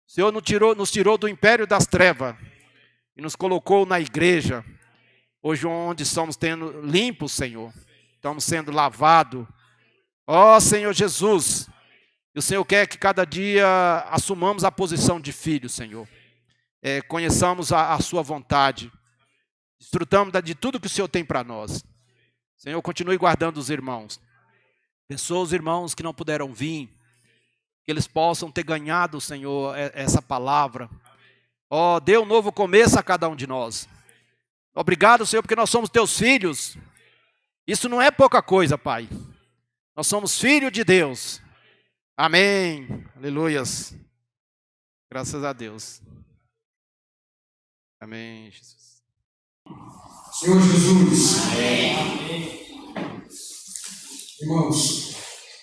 o Senhor nos tirou do império das trevas e nos colocou na igreja. Hoje onde estamos tendo limpos, Senhor. Estamos sendo lavados. Ó Senhor Jesus. E o Senhor quer que cada dia assumamos a posição de filho, Senhor. Conheçamos a sua vontade. Desfrutamos de tudo que o Senhor tem para nós. Senhor, continue guardando os irmãos. Abençoa os irmãos que não puderam vir. Que eles possam ter ganhado, Senhor, essa palavra. Ó, dê um novo começo a cada um de nós. Obrigado, Senhor, porque nós somos teus filhos. Isso não é pouca coisa, Pai. Nós somos filhos de Deus. Amém. Aleluias. Graças a Deus. Amém, Jesus. Senhor Jesus. Amém. Irmãos,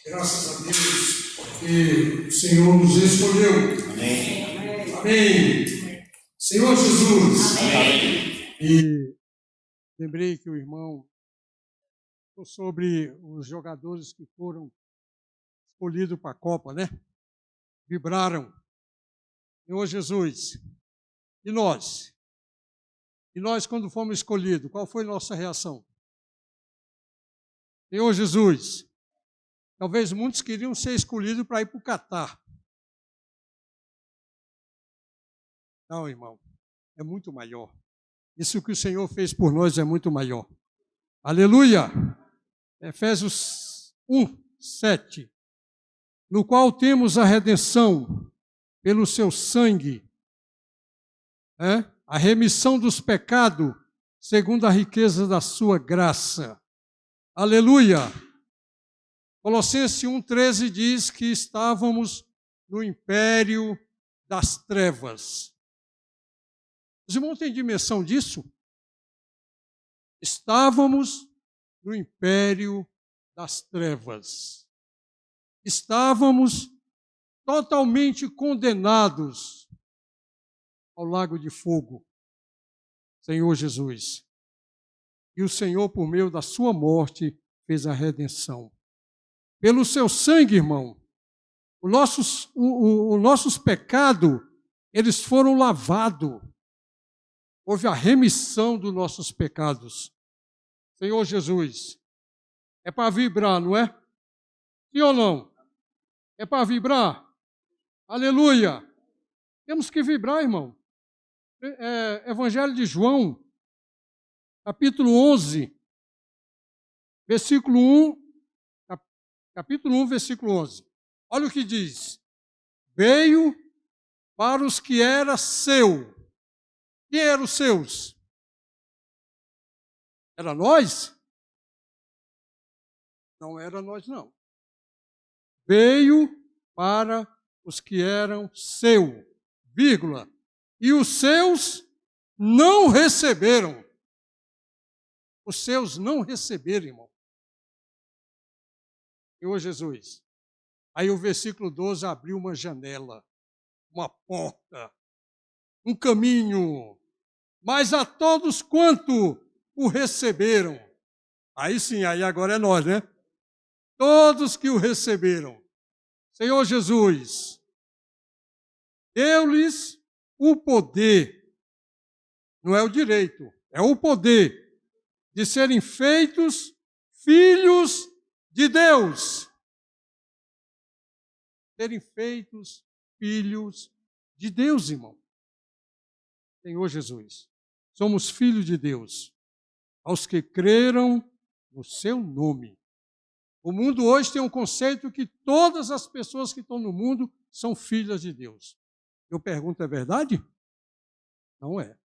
graças a Deus que o Senhor nos escolheu. Amém. Amém. Senhor Jesus. Amém. E lembrei que o irmão falou sobre os jogadores que foram escolhidos para a Copa, né? Vibraram. Senhor Jesus. E nós? E nós, quando fomos escolhidos, qual foi a nossa reação? Senhor Jesus, talvez muitos queriam ser escolhidos para ir para o Catar. Não, irmão, é muito maior. Isso que o Senhor fez por nós é muito maior. Aleluia! Efésios 1:7, no qual temos a redenção pelo seu sangue, a remissão dos pecados, segundo a riqueza da sua graça. Aleluia! Colossenses 1:13 diz que estávamos no império das trevas. Os irmãos têm dimensão disso? Estávamos no império das trevas. Estávamos totalmente condenados ao lago de fogo, Senhor Jesus. E o Senhor, por meio da sua morte, fez a redenção. Pelo seu sangue, irmão, os nossos pecados, eles foram lavados. Houve a remissão dos nossos pecados. Senhor Jesus, é para vibrar, não é? Sim ou não? É para vibrar? Aleluia! Temos que vibrar, irmão. Evangelho de João, capítulo 11, versículo 1, capítulo 1, versículo 11. Olha o que diz. Veio para os que era seu. Quem eram os seus? Era nós? Não era nós, não. Veio para os que eram seu, vírgula. E os seus não receberam. Os seus não receberam, irmão. Senhor Jesus. Aí o versículo 12 abriu uma janela, uma porta, um caminho. Mas a todos quanto o receberam. Aí sim, aí agora é nós, né? Todos que o receberam. Senhor Jesus, deu-lhes o poder, não é o direito, é o poder de serem feitos filhos de Deus. Serem feitos filhos de Deus, irmão. Senhor Jesus, somos filhos de Deus, aos que creram no seu nome. O mundo hoje tem um conceito que todas as pessoas que estão no mundo são filhas de Deus. Eu pergunto, é verdade? Não é.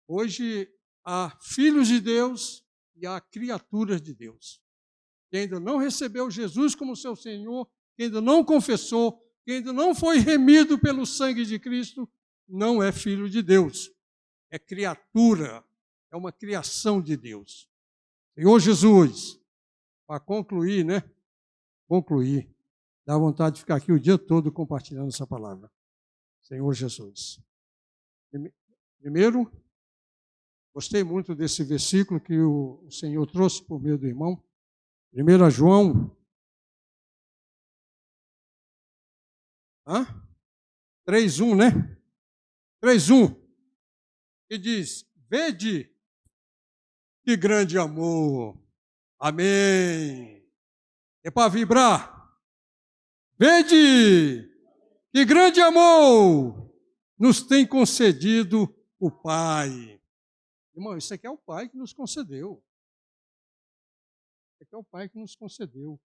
Hoje há filhos de Deus e há criaturas de Deus. Quem ainda não recebeu Jesus como seu Senhor, quem ainda não confessou, quem ainda não foi remido pelo sangue de Cristo, não é filho de Deus. É criatura, é uma criação de Deus. Senhor Jesus, para concluir, né? Concluir. Dá vontade de ficar aqui o dia todo compartilhando essa palavra. Senhor Jesus. Primeiro, gostei muito desse versículo que o Senhor trouxe por meio do irmão. 1 João 3:1, né? 3:1. Que diz: vede que grande amor. Amém. É para vibrar. Vede que grande amor nos tem concedido o Pai. Irmão, isso aqui é o Pai que nos concedeu. Isso aqui é o Pai que nos concedeu.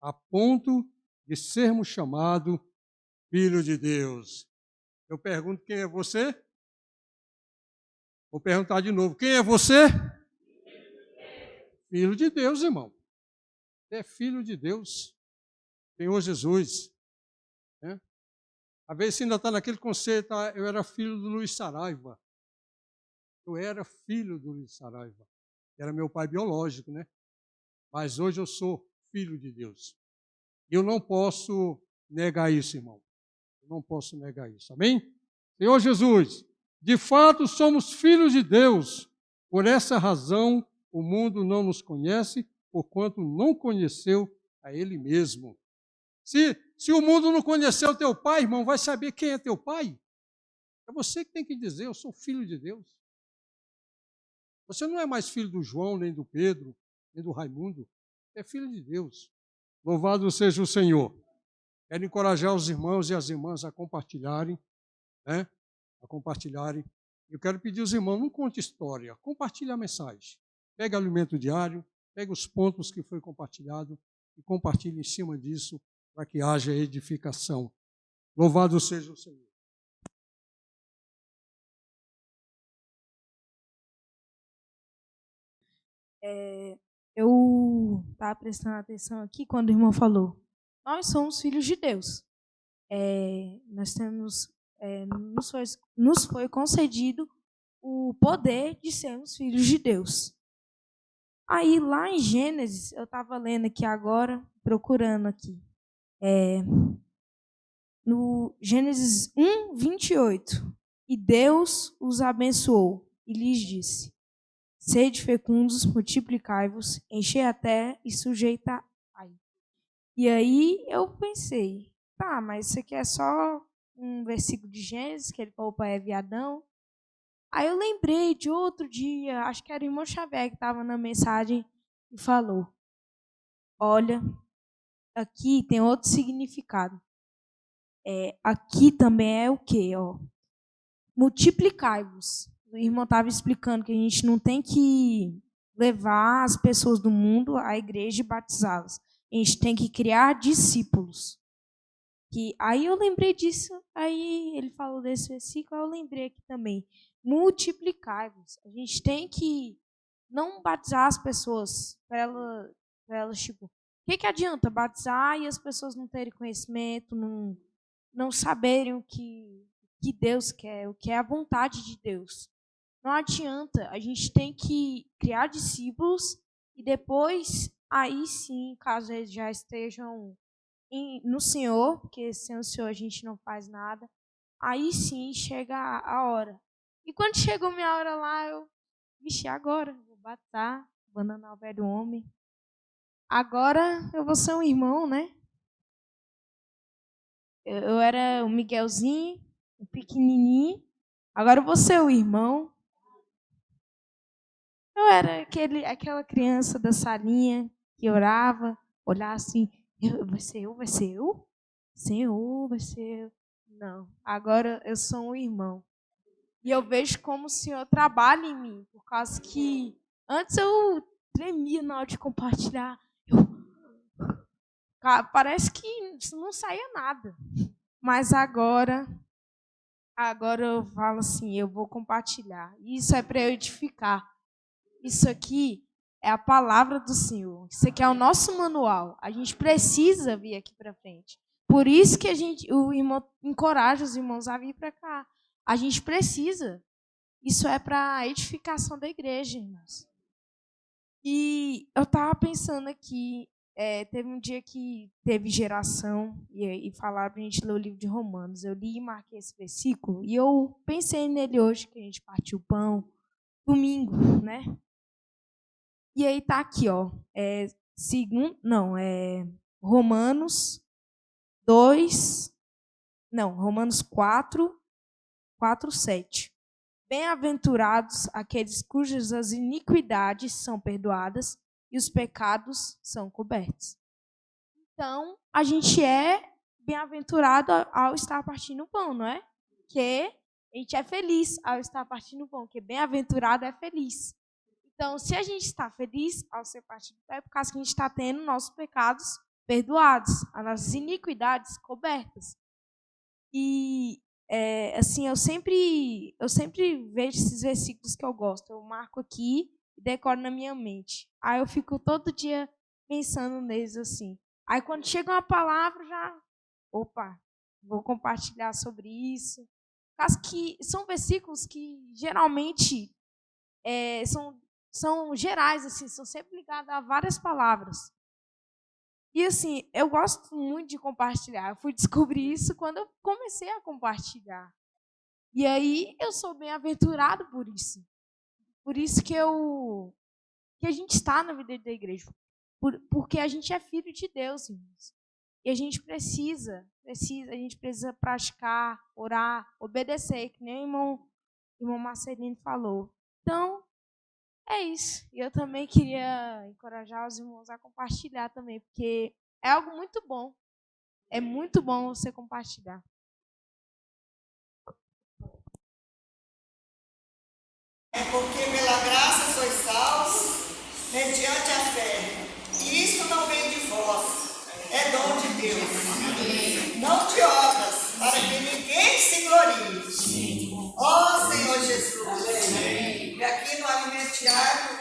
A ponto de sermos chamados filho de Deus. Eu pergunto, quem é você? Vou perguntar de novo, quem é você? Filho de Deus, irmão. Você é filho de Deus. Senhor Jesus. Né? Às vezes você ainda está naquele conceito, eu era filho do Luiz Saraiva. Eu era filho do Luiz Saraiva. Era meu pai biológico, né? Mas hoje eu sou filho de Deus. E eu não posso negar isso, irmão. Eu não posso negar isso. Amém? Senhor Jesus, de fato somos filhos de Deus. Por essa razão, o mundo não nos conhece, porquanto não conheceu a Ele mesmo. Se o mundo não conheceu teu pai, irmão, vai saber quem é teu pai? É você que tem que dizer, eu sou filho de Deus. Você não é mais filho do João, nem do Pedro, nem do Raimundo. É filho de Deus. Louvado seja o Senhor. Quero encorajar os irmãos e as irmãs a compartilharem, né? A compartilharem. Eu quero pedir aos irmãos, não conte história, compartilhe a mensagem. Pega alimento diário, pega os pontos que foi compartilhado e compartilhe em cima disso para que haja edificação. Louvado seja o Senhor. Eu estava prestando atenção aqui quando o irmão falou, nós somos filhos de Deus. Nós temos, nos foi concedido o poder de sermos filhos de Deus. Aí lá em Gênesis, eu estava lendo aqui agora, procurando aqui, no Gênesis 1:28, e Deus os abençoou e lhes disse: sede fecundos, multiplicai-vos, enchei a terra e sujeitai. E aí eu pensei, tá, mas isso aqui é só um versículo de Gênesis, que ele falou para Eva e Adão. Aí eu lembrei de outro dia, acho que era o irmão Xavier que estava na mensagem e falou, olha, aqui tem outro significado. Aqui também é o quê? Multiplicai-vos. O irmão estava explicando que a gente não tem que levar as pessoas do mundo à igreja e batizá-las. A gente tem que criar discípulos. Aí eu lembrei disso, aí ele falou desse versículo, eu lembrei aqui também. Multiplicai-vos. A gente tem que não batizar as pessoas para elas, tipo, o que adianta batizar e as pessoas não terem conhecimento, não saberem o que Deus quer, o que é a vontade de Deus. Não adianta, a gente tem que criar discípulos e depois, aí sim, caso eles já estejam no Senhor, porque sem o Senhor a gente não faz nada, aí sim chega a hora. E quando chegou minha hora lá, vixe, agora vou batizar, abandonar o velho homem. Agora eu vou ser um irmão, né? Eu era o Miguelzinho, o pequenininho. Agora eu vou ser o irmão. Eu era aquela criança da salinha que orava, olhava assim, vai ser eu? Vai ser eu? Senhor, vai ser eu. Não, agora eu sou um irmão. E eu vejo como o Senhor trabalha em mim, por causa que antes eu tremia na hora de compartilhar. Parece que não saía nada. Mas agora eu falo assim, eu vou compartilhar. Isso é para eu edificar. Isso aqui é a palavra do Senhor. Isso aqui é o nosso manual. A gente precisa vir aqui para frente. Por isso que o irmão encoraja os irmãos a vir para cá. A gente precisa. Isso é para a edificação da igreja, irmãos. E eu estava pensando aqui, teve um dia que teve geração e falaram para a gente ler o livro de Romanos. Eu li e marquei esse versículo e eu pensei nele hoje, que a gente partiu o pão, domingo, né? E aí tá aqui, ó, Romanos 4:7. Bem-aventurados aqueles cujas as iniquidades são perdoadas e os pecados são cobertos. Então, a gente é bem-aventurado ao estar partindo o pão, não é? Que a gente é feliz ao estar partindo o pão, porque bem-aventurado é feliz. Então, se a gente está feliz ao ser partido do pão, é por causa que a gente está tendo nossos pecados perdoados, as nossas iniquidades cobertas. E assim, eu sempre vejo esses versículos que eu gosto. Eu marco aqui e decoro na minha mente. Aí eu fico todo dia pensando neles assim. Aí quando chega uma palavra, vou compartilhar sobre isso. Caso que são versículos que geralmente são gerais, assim, são sempre ligados a várias palavras. E assim, eu gosto muito de compartilhar. Eu fui descobrir isso quando eu comecei a compartilhar. E aí eu sou bem-aventurado por isso. Por isso que a gente está na vida da igreja. Porque a gente é filho de Deus, irmãos. E a gente precisa praticar, orar, obedecer, que nem o irmão Marcelino falou. Então, é isso. E eu também queria encorajar os irmãos a compartilhar também, porque é algo muito bom. É muito bom você compartilhar. É porque pela graça sois salvos, mediante a fé. E isso não vem de vós, é dom de Deus. Não de obras, para que ninguém se glorie. Ó Senhor Jesus. E aqui no alimento diário,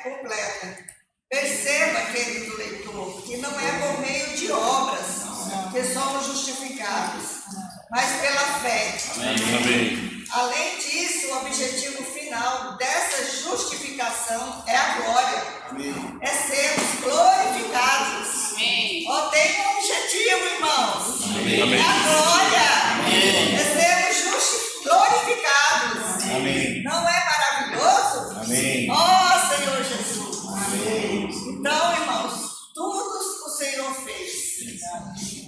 completa. Perceba, querido leitor, que não é por meio de obras que somos justificados, mas pela fé. Amém. Além disso, o objetivo final dessa justificação é a glória. Amém. É sermos glorificados. Amém. Tem um objetivo, irmãos. Amém. É a glória. Amém. É sermos glorificados. Amém. Não é maravilhoso? Amém. Senhor Jesus. Amém. Então, irmãos, tudo o Senhor fez.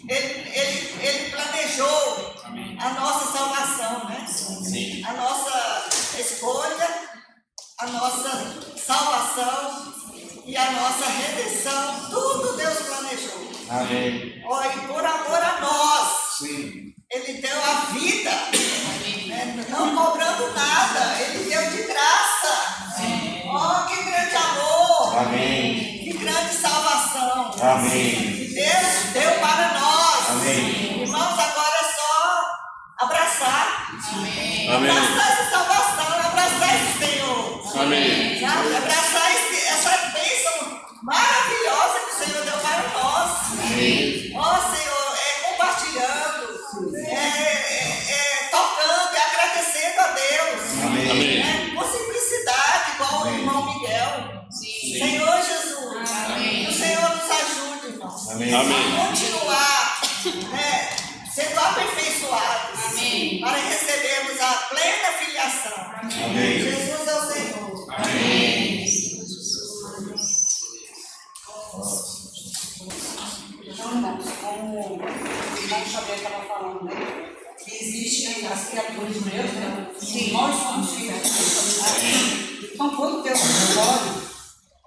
Ele planejou a nossa salvação, né? Sim. A nossa escolha, a nossa salvação e a nossa redenção, tudo Deus planejou. Amém. E por amor a nós, sim, Ele deu a vida, não cobrando nada, Ele deu de graça. Sim. Que grande amor. Amém. Que grande salvação. Amém. Que Deus deu para nós. Amém. Irmãos, agora é só abraçar. Amém. Abraçar essa salvação, abraçar esse Senhor. Amém. Abraçar essa bênção maravilhosa que o Senhor deu para nós. Amém. Senhor, compartilhando, tocando e agradecendo a Deus. Amém. Com simplicidade, igual o irmão Miguel. Sim. Senhor Jesus. Amém. Que o Senhor nos ajude, irmãos. Amém. A continuar sendo aperfeiçoados. Amém. para recebermos a plena filiação. Jesus é o Senhor. Então, irmãos, como o irmão Xavier estava falando, né? Que existem as criaturas de Deus, né? Sim, nós somos filhos de Deus. Então, quando Deus nos escolhe,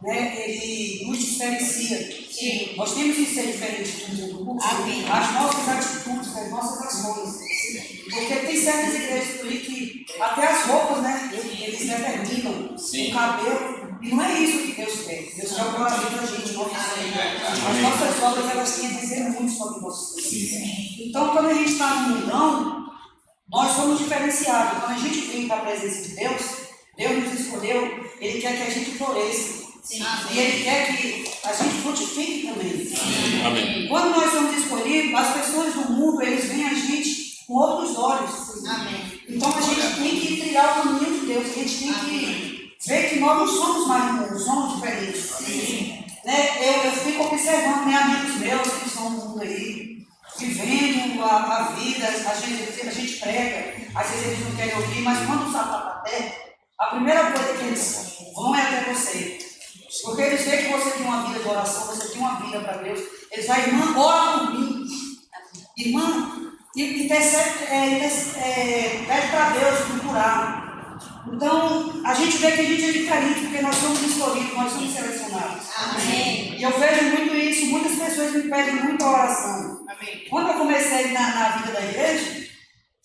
né, Ele nos diferencia. Sim. Nós temos que ser diferentes do mundo. As nossas atitudes, as nossas ações. Porque tem certas igrejas por aí que até as roupas, né? Eles determinam. Sim. O cabelo. E não é isso que Deus quer. Deus quer o coração da gente. As nossas obras, elas têm a dizer muito sobre nós. Então, quando a gente está no mundão, nós somos diferenciados. Quando a gente vem para a presença de Deus, Deus nos escolheu, Ele quer que a gente floresça. E Ele quer que a gente frutifique também. Amém. Quando nós somos escolhidos, as pessoas do mundo, eles veem a gente com outros olhos. Amém. Então, a gente tem que trilhar o caminho de Deus. A gente tem que ver que nós não somos mais do mundo, somos diferentes. Né? Eu fico observando, né, amigos meus que estão no mundo aí, vivendo a vida, a gente prega, às vezes eles não querem ouvir, mas quando o sapato até, a primeira coisa que eles vão é até você. Porque eles veem que você tem uma vida de oração, você tem uma vida para Deus, eles vão, irmã, ora por mim. Irmã, e pede para Deus procurar. Então, a gente vê que a gente é diferente, porque nós somos escolhidos, nós somos selecionados. Amém. E eu vejo muito isso, muitas pessoas me pedem muita oração. Amém. Quando eu comecei na vida da igreja,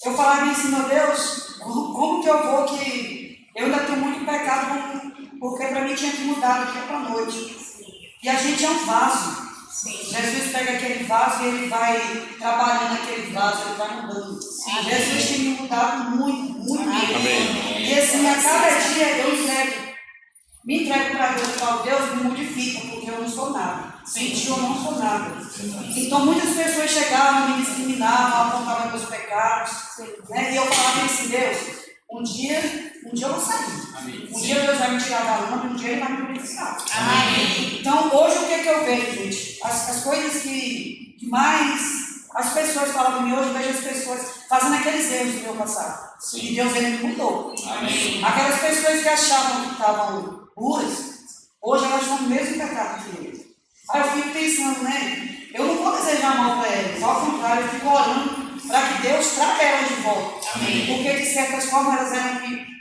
eu falava assim, meu Deus, como que eu vou que eu ainda tenho muito pecado, porque para mim tinha que mudar do dia para a noite. E a gente é um vaso. Sim. Jesus pega aquele vaso e ele vai trabalhando naquele vaso, ele vai mudando. Sim. Jesus tem me mudado muito, muito. Amém. E assim, a cada dia eu me entrego para Deus e falo, Deus me modifica, porque eu não sou nada. Sem ti eu não sou nada. Então muitas pessoas chegavam, me discriminavam, apontavam meus pecados. Né? E eu falava assim, Deus, um dia eu vou sair. Amém. Um dia Deus vai me tirar da lama, um dia Ele vai me purificar. Amém. Então, hoje o que é que eu vejo, gente? As coisas que mais as pessoas falam de mim, hoje eu vejo as pessoas fazendo aqueles erros do meu passado. Sim. E Deus Ele me mudou. Amém. Aquelas pessoas que achavam que estavam puras, hoje elas estão no mesmo pecado que eu. Aí eu fico pensando, né? Eu não vou desejar mal para elas, ao contrário, eu fico orando para que Deus traga elas de volta. Amém. Porque de certas formas elas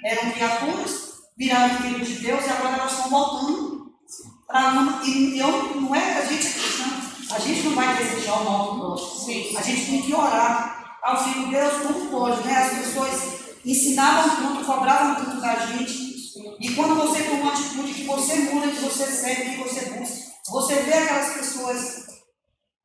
eram criaturas, viraram filhos de Deus e agora elas estão voltando para a lama. E não é a gente é cristão, a gente não vai desejar o mal do próximo. A gente tem que orar. Ao filho Deus, como pode, né? As pessoas ensinavam tanto, cobravam tanto da gente. E quando você tem uma atitude que você muda, que você segue, que você busca, você vê aquelas pessoas,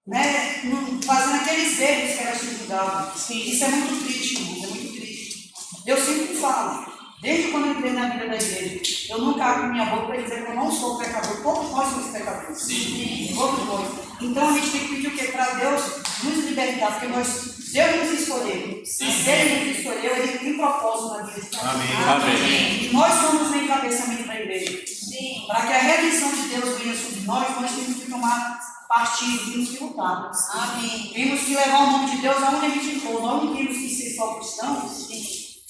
né, fazendo aqueles erros que elas te mudavam. Isso é muito triste, irmãos, é muito triste. Eu sempre falo, desde quando eu entrei na vida da igreja, eu nunca abro minha boca para dizer que eu não sou pecador. Todos nós somos pecadores. Sim. Todos nós. Então a gente tem que pedir o quê? Para Deus nos libertar, porque Deus nos escolheu. Se Ele nos escolheu, Ele tem propósito na vida de cada um. Amém. E nós somos o encabeçamento da igreja. Sim. Para que a redenção de Deus venha sobre nós temos que tomar partido, temos que lutar. Amém. Temos que levar o nome de Deus aonde a gente for. Nós não temos que ser só cristãos.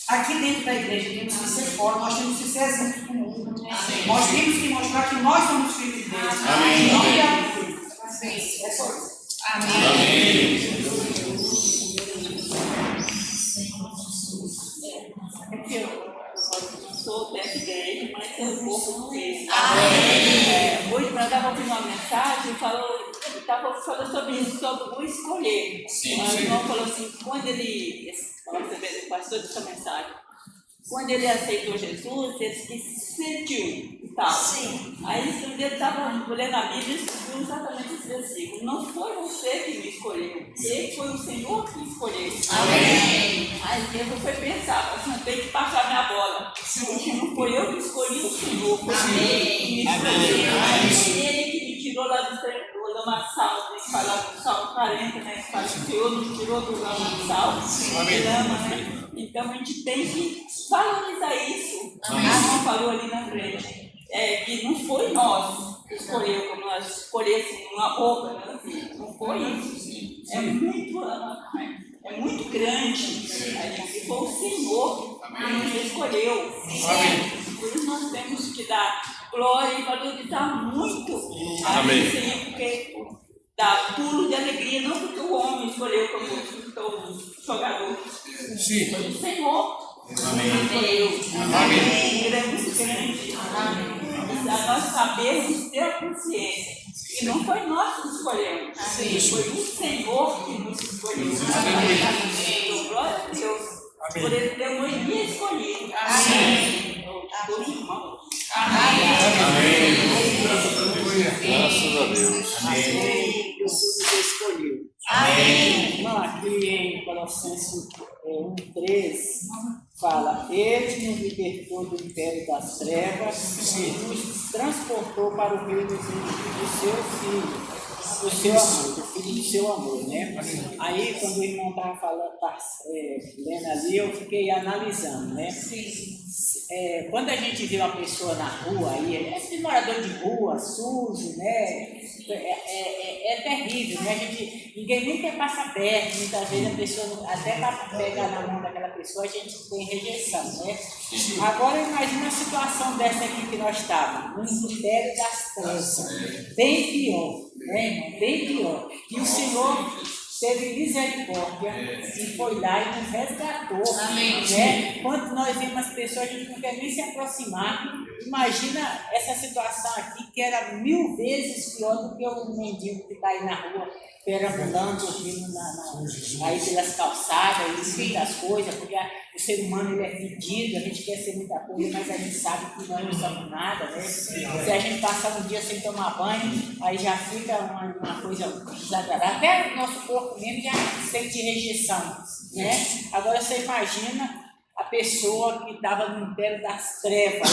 Aqui dentro da igreja temos que ser fora, nós temos que ser exemplos do mundo. Amém. Nós temos que mostrar que nós somos filhos de Deus. Amém. Não criaturas. É só isso. Amém. Amém. Eu sou dessa igreja, mas eu um pouco do texto. Hoje, para dar uma mensagem, estava falando sobre isso, sobre o escolher. O irmão falou assim, quando ele, o pastor dessa mensagem, quando ele aceitou Jesus, ele se sentiu e tal. Sim. Aí ele estava lendo a Bíblia e escreveu exatamente esse versículo. Não foi você que me escolheu, ele foi o Senhor que me escolheu. Amém. Aí eu fui pensar, eu tem que passar minha bola. Porque não foi eu que escolhi o Senhor, foi ele que me escolheu. Ele que me tirou lá do lamaçal, tem que falar do Salmo 40, né? Que fala que o Senhor nos tirou do lamaçal, né? Então a gente tem que valorizar isso. A irmã falou ali na frente, que não foi nós que escolheu, como nós escolhemos uma roupa, né? Não foi isso. É muito é muito grande. E foi o Senhor que nos escolheu. Por isso nós temos que dar glória e valorizar muito a Senhor, porque dá pulo de alegria, não porque o homem escolheu como jogador. Sim. Foi o Senhor. Ele é muito grande. Nós sabemos ter a consciência. E não foi nós que escolhemos. Foi o Senhor que nos escolheu. Então, glória a Deus. Por ele ter me escolhido. Os irmãos. Graças a Deus. Amém. Deus nos escolheu. Amém. Irmão, aqui em Colossenses 1:3 fala: Ele nos libertou do império das trevas e nos transportou para o reino do seu Filho. Do seu amor, do filho do seu amor, né? Aí, quando o irmão estava falando, lendo ali, eu fiquei analisando, né? Quando a gente vê uma pessoa na rua, aí, esse morador de rua, sujo, né? É terrível, né? Ninguém nem quer passar perto, muitas vezes a pessoa, até para pegar na mão daquela pessoa, a gente tem rejeição, né? Agora, imagina a situação dessa aqui que nós estávamos, no império das trevas, bem pior. Irmão, bem pior. E o Senhor teve misericórdia e foi lá e nos resgatou. Né? Quando nós vemos as pessoas, a gente não quer nem se aproximar. Imagina essa situação aqui, que era 1000 vezes pior do que o mendigo que está aí na rua, perambulando aí pelas calçadas, e muitas coisas, porque o ser humano ele é pedido, a gente quer ser muita coisa, mas a gente sabe que nós não somos nada, né? Se a gente passar um dia sem tomar banho, aí já fica uma coisa desagradável. Até o nosso corpo mesmo já sente rejeição, né? Agora você imagina a pessoa que estava no império das trevas,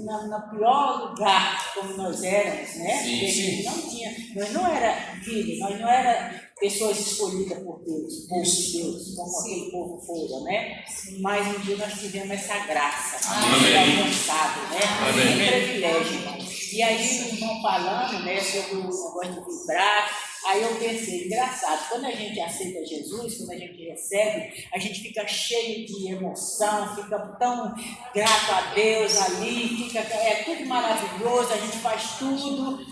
lá no pior lugar, como nós éramos, né? Porque a gente não tinha, nós não era filhos, nós não era pessoas escolhidas por Deus, o povo de Deus, como aquele povo fora, né? Mas um dia nós tivemos essa graça, alcançado, né? Um privilégio. E aí o irmão falando, né, sobre o negócio de vibrar, aí eu pensei, engraçado, quando a gente aceita Jesus, quando a gente recebe, a gente fica cheio de emoção, fica tão grato a Deus ali, é tudo maravilhoso, a gente faz tudo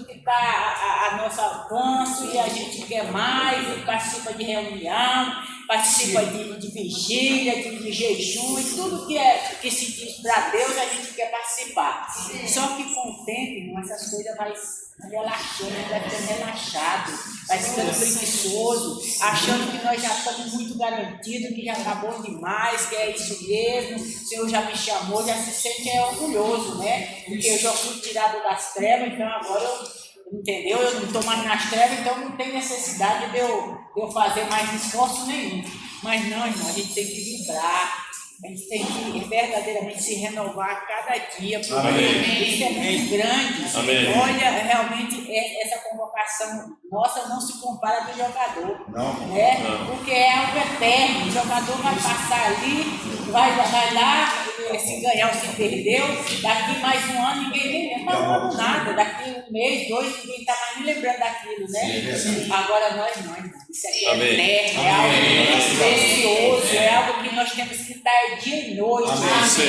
que está a nosso alcance, e a gente quer mais, e participa de reunião, participa de vigília, de jejum, e tudo que se diz para Deus, a gente quer participar. Só que com o tempo, irmão, essas coisas vai relaxando, vai ficando relaxado, vai ficando preguiçoso, achando que nós já estamos muito garantidos, que já está bom demais, que é isso mesmo, o Senhor já me chamou, já se sente orgulhoso, né? Porque eu já fui tirado das trevas, então agora entendeu? Eu não estou mais nas trevas, então não tem necessidade de eu fazer mais esforço nenhum. Mas não, irmão, a gente tem que vibrar. A gente tem que verdadeiramente se renovar a cada dia, porque isso é muito grande. Amém. Olha, realmente essa convocação nossa não se compara do jogador, né? Porque é algo eterno. O jogador vai passar ali, vai lá, se ganhar ou se perdeu, daqui mais um ano ninguém nem lembra nada, daqui um mês, 2, ninguém está mais nem lembrando daquilo, né? Agora nós não, irmão. Isso aqui é eterno, é algo precioso, é algo que nós temos que estar dia e noite,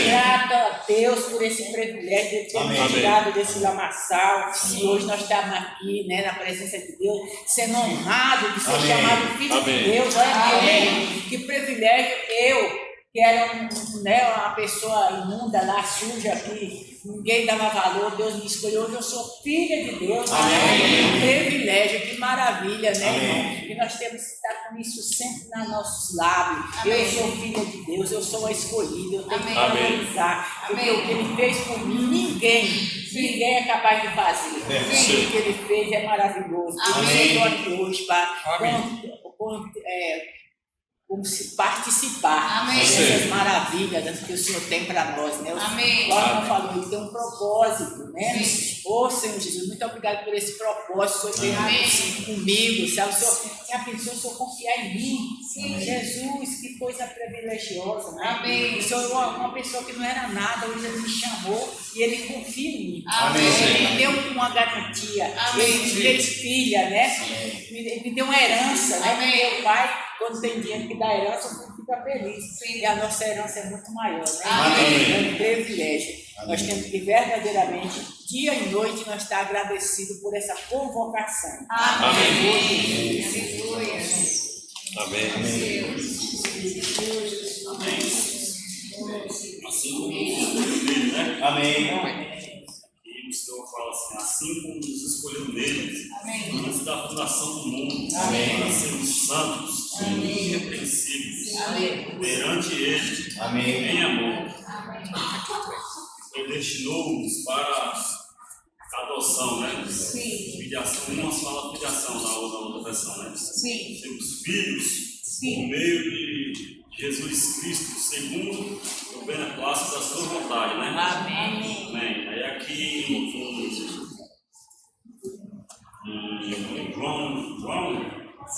grato a Deus por esse privilégio de ter nos tirado desse lamaçal. E hoje nós estamos aqui, né, na presença de Deus, sendo honrado de ser chamado filho de Deus. Olha que privilégio eu, que era uma pessoa imunda lá, suja, que ninguém dava valor, Deus me escolheu, hoje eu sou filha de Deus. Que privilégio, que maravilha, né, irmão? E nós temos que estar com isso sempre nos nossos lábios. Eu sou filha de Deus, eu sou a escolhida, eu tenho que valorizar, porque o que Ele fez por mim, ninguém é capaz de fazer. O que Ele fez é maravilhoso. Por isso eu estou aqui hoje para como se participar dessas maravilhas que o Senhor tem para nós, né? O Paulo falou, ele tem um propósito, né? Ô Senhor Jesus, muito obrigado por esse propósito, o Senhor tem comigo, sabe? O Senhor já pensou, o Senhor confiar em mim. Jesus, que coisa privilegiosa, né? O Senhor é uma pessoa que não era nada, hoje Ele me chamou e Ele confia em mim. Ele me deu uma garantia, Ele me fez filha, né? Ele me deu uma herança, né? Meu pai, quando tem dinheiro que dá herança, eu fico feliz. E a nossa herança é muito maior, né? É um privilégio. Nós temos que verdadeiramente, dia e noite, nós estar agradecidos por essa convocação. Amém. Amém. Assim como nos escolheu nele, né? Amém. E o Senhor fala assim como nos escolheu nele, antes da fundação do mundo, para sermos santos, irrepreensíveis, perante Ele, em amor. Predestinou-nos para a adoção, né? Filiação, umas falam filiação na outra versão, né? Sermos filhos por meio de Jesus Cristo, segundo o beneplácito da sua vontade, né? Amém. Aí aqui em João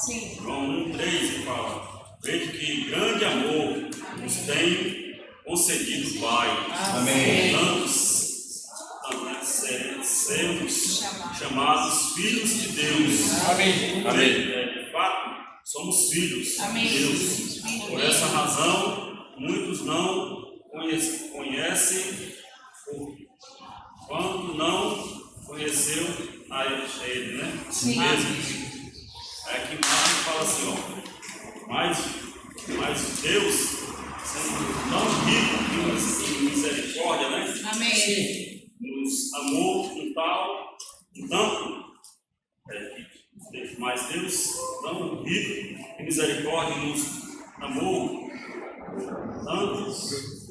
1,3 ele fala: veja que grande amor nos tem concedido o Pai. Amém. Sermos chamados filhos de Deus. Amém. De fato, somos filhos de Deus. Por essa razão, muitos não conhecem, quando não conheceu a Ele, né? Mesmo. É que Marcos fala assim, mas Deus, sendo tão rico em misericórdia, né? Nos amou mas Deus, tão rico em misericórdia, nos amou tanto,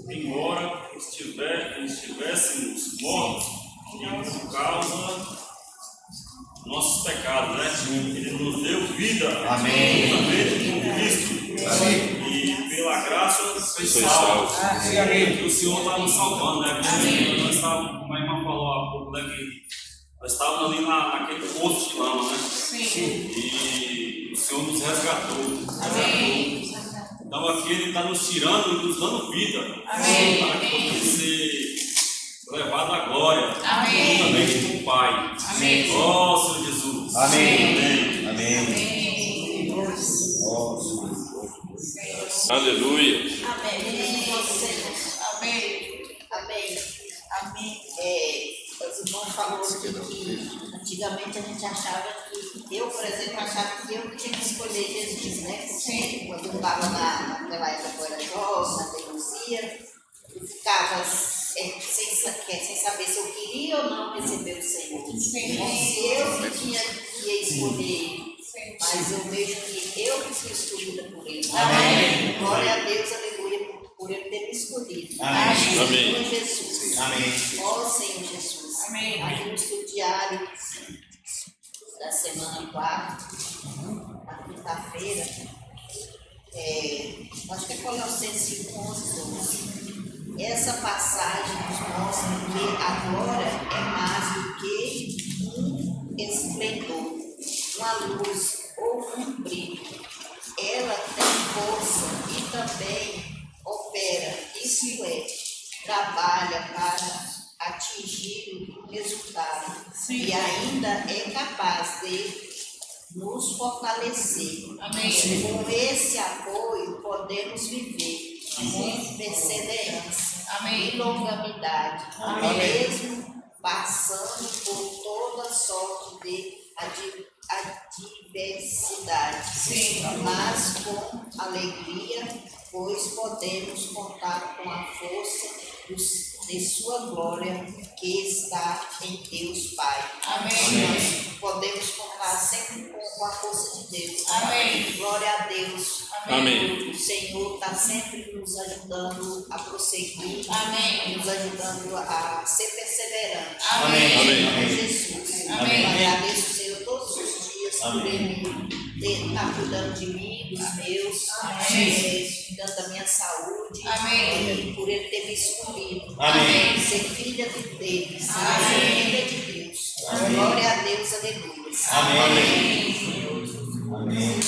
embora estivéssemos mortos por causa dos nossos pecados, né? Ele nos deu vida juntamente com Cristo. E pela graça foi salvo. O Senhor está nos salvando, né? Nós estávamos, como a irmã falou há pouco, né? Nós estávamos ali naquele poço de lama, né? E o Senhor nos resgatou. Então aqui Ele está nos tirando e nos dando vida. Para que poder ser levado à glória. Juntamente com o Pai. Ó Senhor Jesus. Amém. Aleluia. Amém. Os irmãos falaram que antigamente a gente achava que, eu, por exemplo, achava que eu tinha que escolher Jesus, né? Porque quando eu estava naquela época que eu era jovem, na teimosia, eu ficava sem saber se eu queria ou não receber o Senhor. Como se eu que ia escolher, mas eu vejo que eu que fui escolhida por Ele. Amém. Glória a Deus, aleluia, por Ele ter me escolhido. Amém. Senhor Jesus. Amém. Ó Senhor Jesus. Aqui no estudo diário da semana 4, na quinta-feira, acho que é Colossenses 11:12. Essa passagem nos mostra que a glória é mais do que um esplendor, uma luz ou um brilho. Ela tem força e também opera, isso é, trabalha para atingir o resultado e ainda é capaz de nos fortalecer. Com esse apoio podemos viver com perseverança e longanimidade, mesmo passando por toda sorte de adversidade, mas com alegria, pois podemos contar com a força de sua glória que está em Deus Pai. Nós podemos contar sempre com a força de Deus. Glória a Deus. O Senhor está sempre nos ajudando a prosseguir, nos ajudando a ser perseverante. Em Jesus. Eu agradeço o Senhor todos os dias Amém. por ele estar cuidando de mim, dos meus, cuidando da minha saúde. Amém. Por ele ter me escolhido. Amém. Ser filha dele, ser filha de Deus. Glória a Deus, aleluia. Amém. Amém.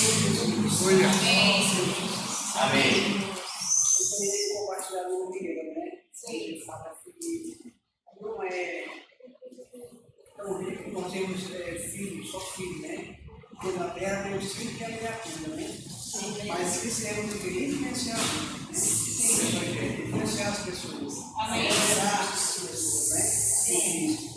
Amém. Eu poderia compartilhar com o Miguel, né? Ele fala que não é tão rico que nós temos filhos, só filhos, né? Porque na terra tem os filhos que é a criatura, né? Mas precisamos de influenciar a vida, influenciar as pessoas. Amém. Influenciar as pessoas, né? Em Cristo.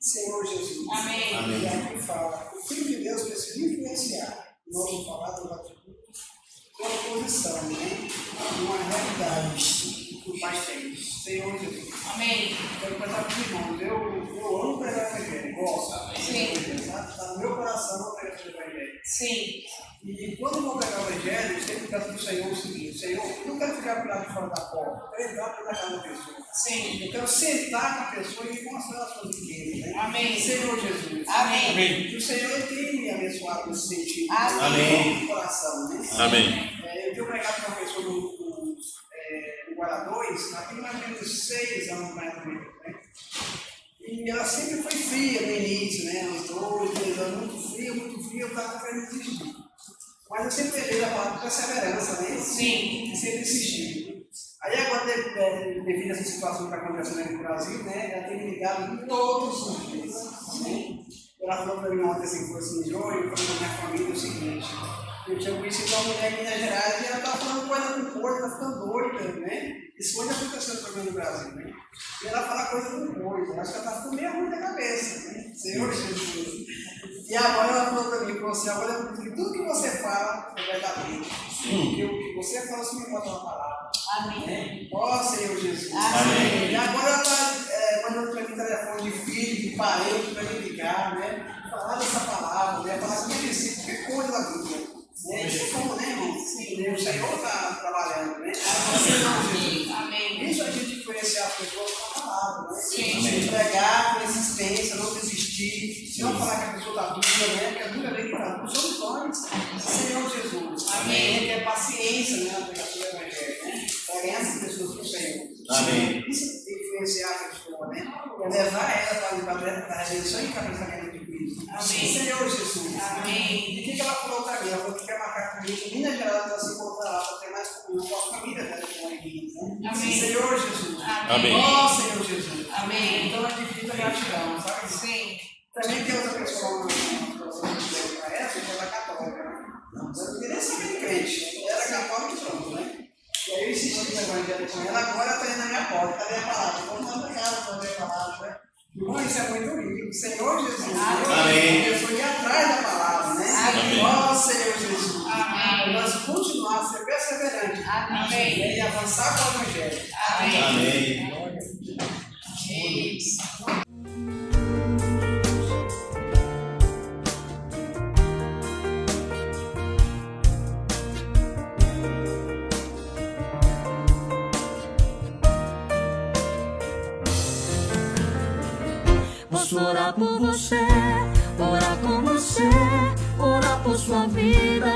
Senhor Jesus. Amém. E aqui fala, o Filho de Deus precisa influenciar. Nós vamos falar do atitude, uma posição, né? Uma realidade que o Pai tem. Senhor Jesus. Amém. Quero contar com os irmãos. Eu amo pregar o Evangelho. Gosto. Sim. Está no meu coração o pregar o Evangelho. Sim. E quando eu vou pregar o Evangelho, eu sempre peço para o Senhor o seguinte: Senhor, eu não quero ficar parado fora da porta, eu quero entrar pela casa da pessoa. Sim. Eu quero sentar com a pessoa e mostrar as suas riquezas. Né? Amém. Senhor Jesus. Amém. Amém. E o Senhor tem me abençoado nesse sentido. Amém. No coração, né? Amém. Eu tenho pregado com uma pessoa no Guará 2, há mais ou menos 6 anos mais ou menos, né? E ela sempre foi fria no início, né? Uns 2, 3 anos, muito fria, eu estava querendo desistir. Mas eu sempre levei a palavra de perseverança, né? Sim. E sempre insisti. Aí agora, devido a essa situação que está acontecendo no Brasil, né? Ela tem me ligado todos os dias, né? Ela falou para mim ontem assim, foi assim, João, eu falei para minha família o seguinte: eu tinha conhecido uma mulher em Minas Gerais e ela está falando coisa com coisa, está ficando doida, né? Isso hoje acontecendo também no Brasil, né? E ela fala coisa com coisa, acho que ela está ficando meio ruim da cabeça, né? Senhor Jesus. E agora ela falou para mim, você agora tudo que você fala, vai dar bem. Porque o que você fala, você me bota uma palavra. Amém. Ó Senhor Jesus. Amém. E agora ela está mandando para mim telefone de filho, de parente, para me ligar, né? Falar dessa palavra, né? Falar com ele, qualquer coisa da vida. Isso é bom, né, irmão? Sim. O Senhor está trabalhando, né? Amém. Isso a gente influenciar as pessoas com a palavra, né? Sim. Pregar com insistência, não desistir, não falar que a pessoa está dura, né? Porque a dura vem que está dura, somos nós. Senhor Jesus. Amém. Que é paciência, né? Na pregação do Evangelho, né? Para ganhar essas pessoas para o Senhor. Amém. Isso é influenciar a pessoa, né? É levar ela para a redenção e cabeçamento de Cristo. Amém. Senhor Jesus. Amém. E o que ela falou para mim? Ela falou que quer marcar comigo em Minas Gerais para se encontrar lá, para ter mais comunhão com a família dela que mora em Minas, né? Amém. Senhor Jesus. Amém. Ó Senhor Jesus. Amém. Então é de infinita gratidão, sabe? Sim. Também tem outra pessoa, uma situação que eu para essa, que ela é católica, né? Eu não queria nem saber de crente. Ela era católica e pronto, né? E aí eu insisti no Evangelho com ela, agora ela está indo na minha porta. Cadê a palavra? Vamos lá para casa para ver a palavra, né? Irmão, isso é muito rico. Senhor Jesus. Amém. Eu fui atrás da palavra, né? Amém. Ó Senhor Jesus. Amém. Nós continuar a ser perseverantes. Amém. E avançar com o Evangelho. Amém. Amém. Posso orar por você, orar com você, orar por sua vida,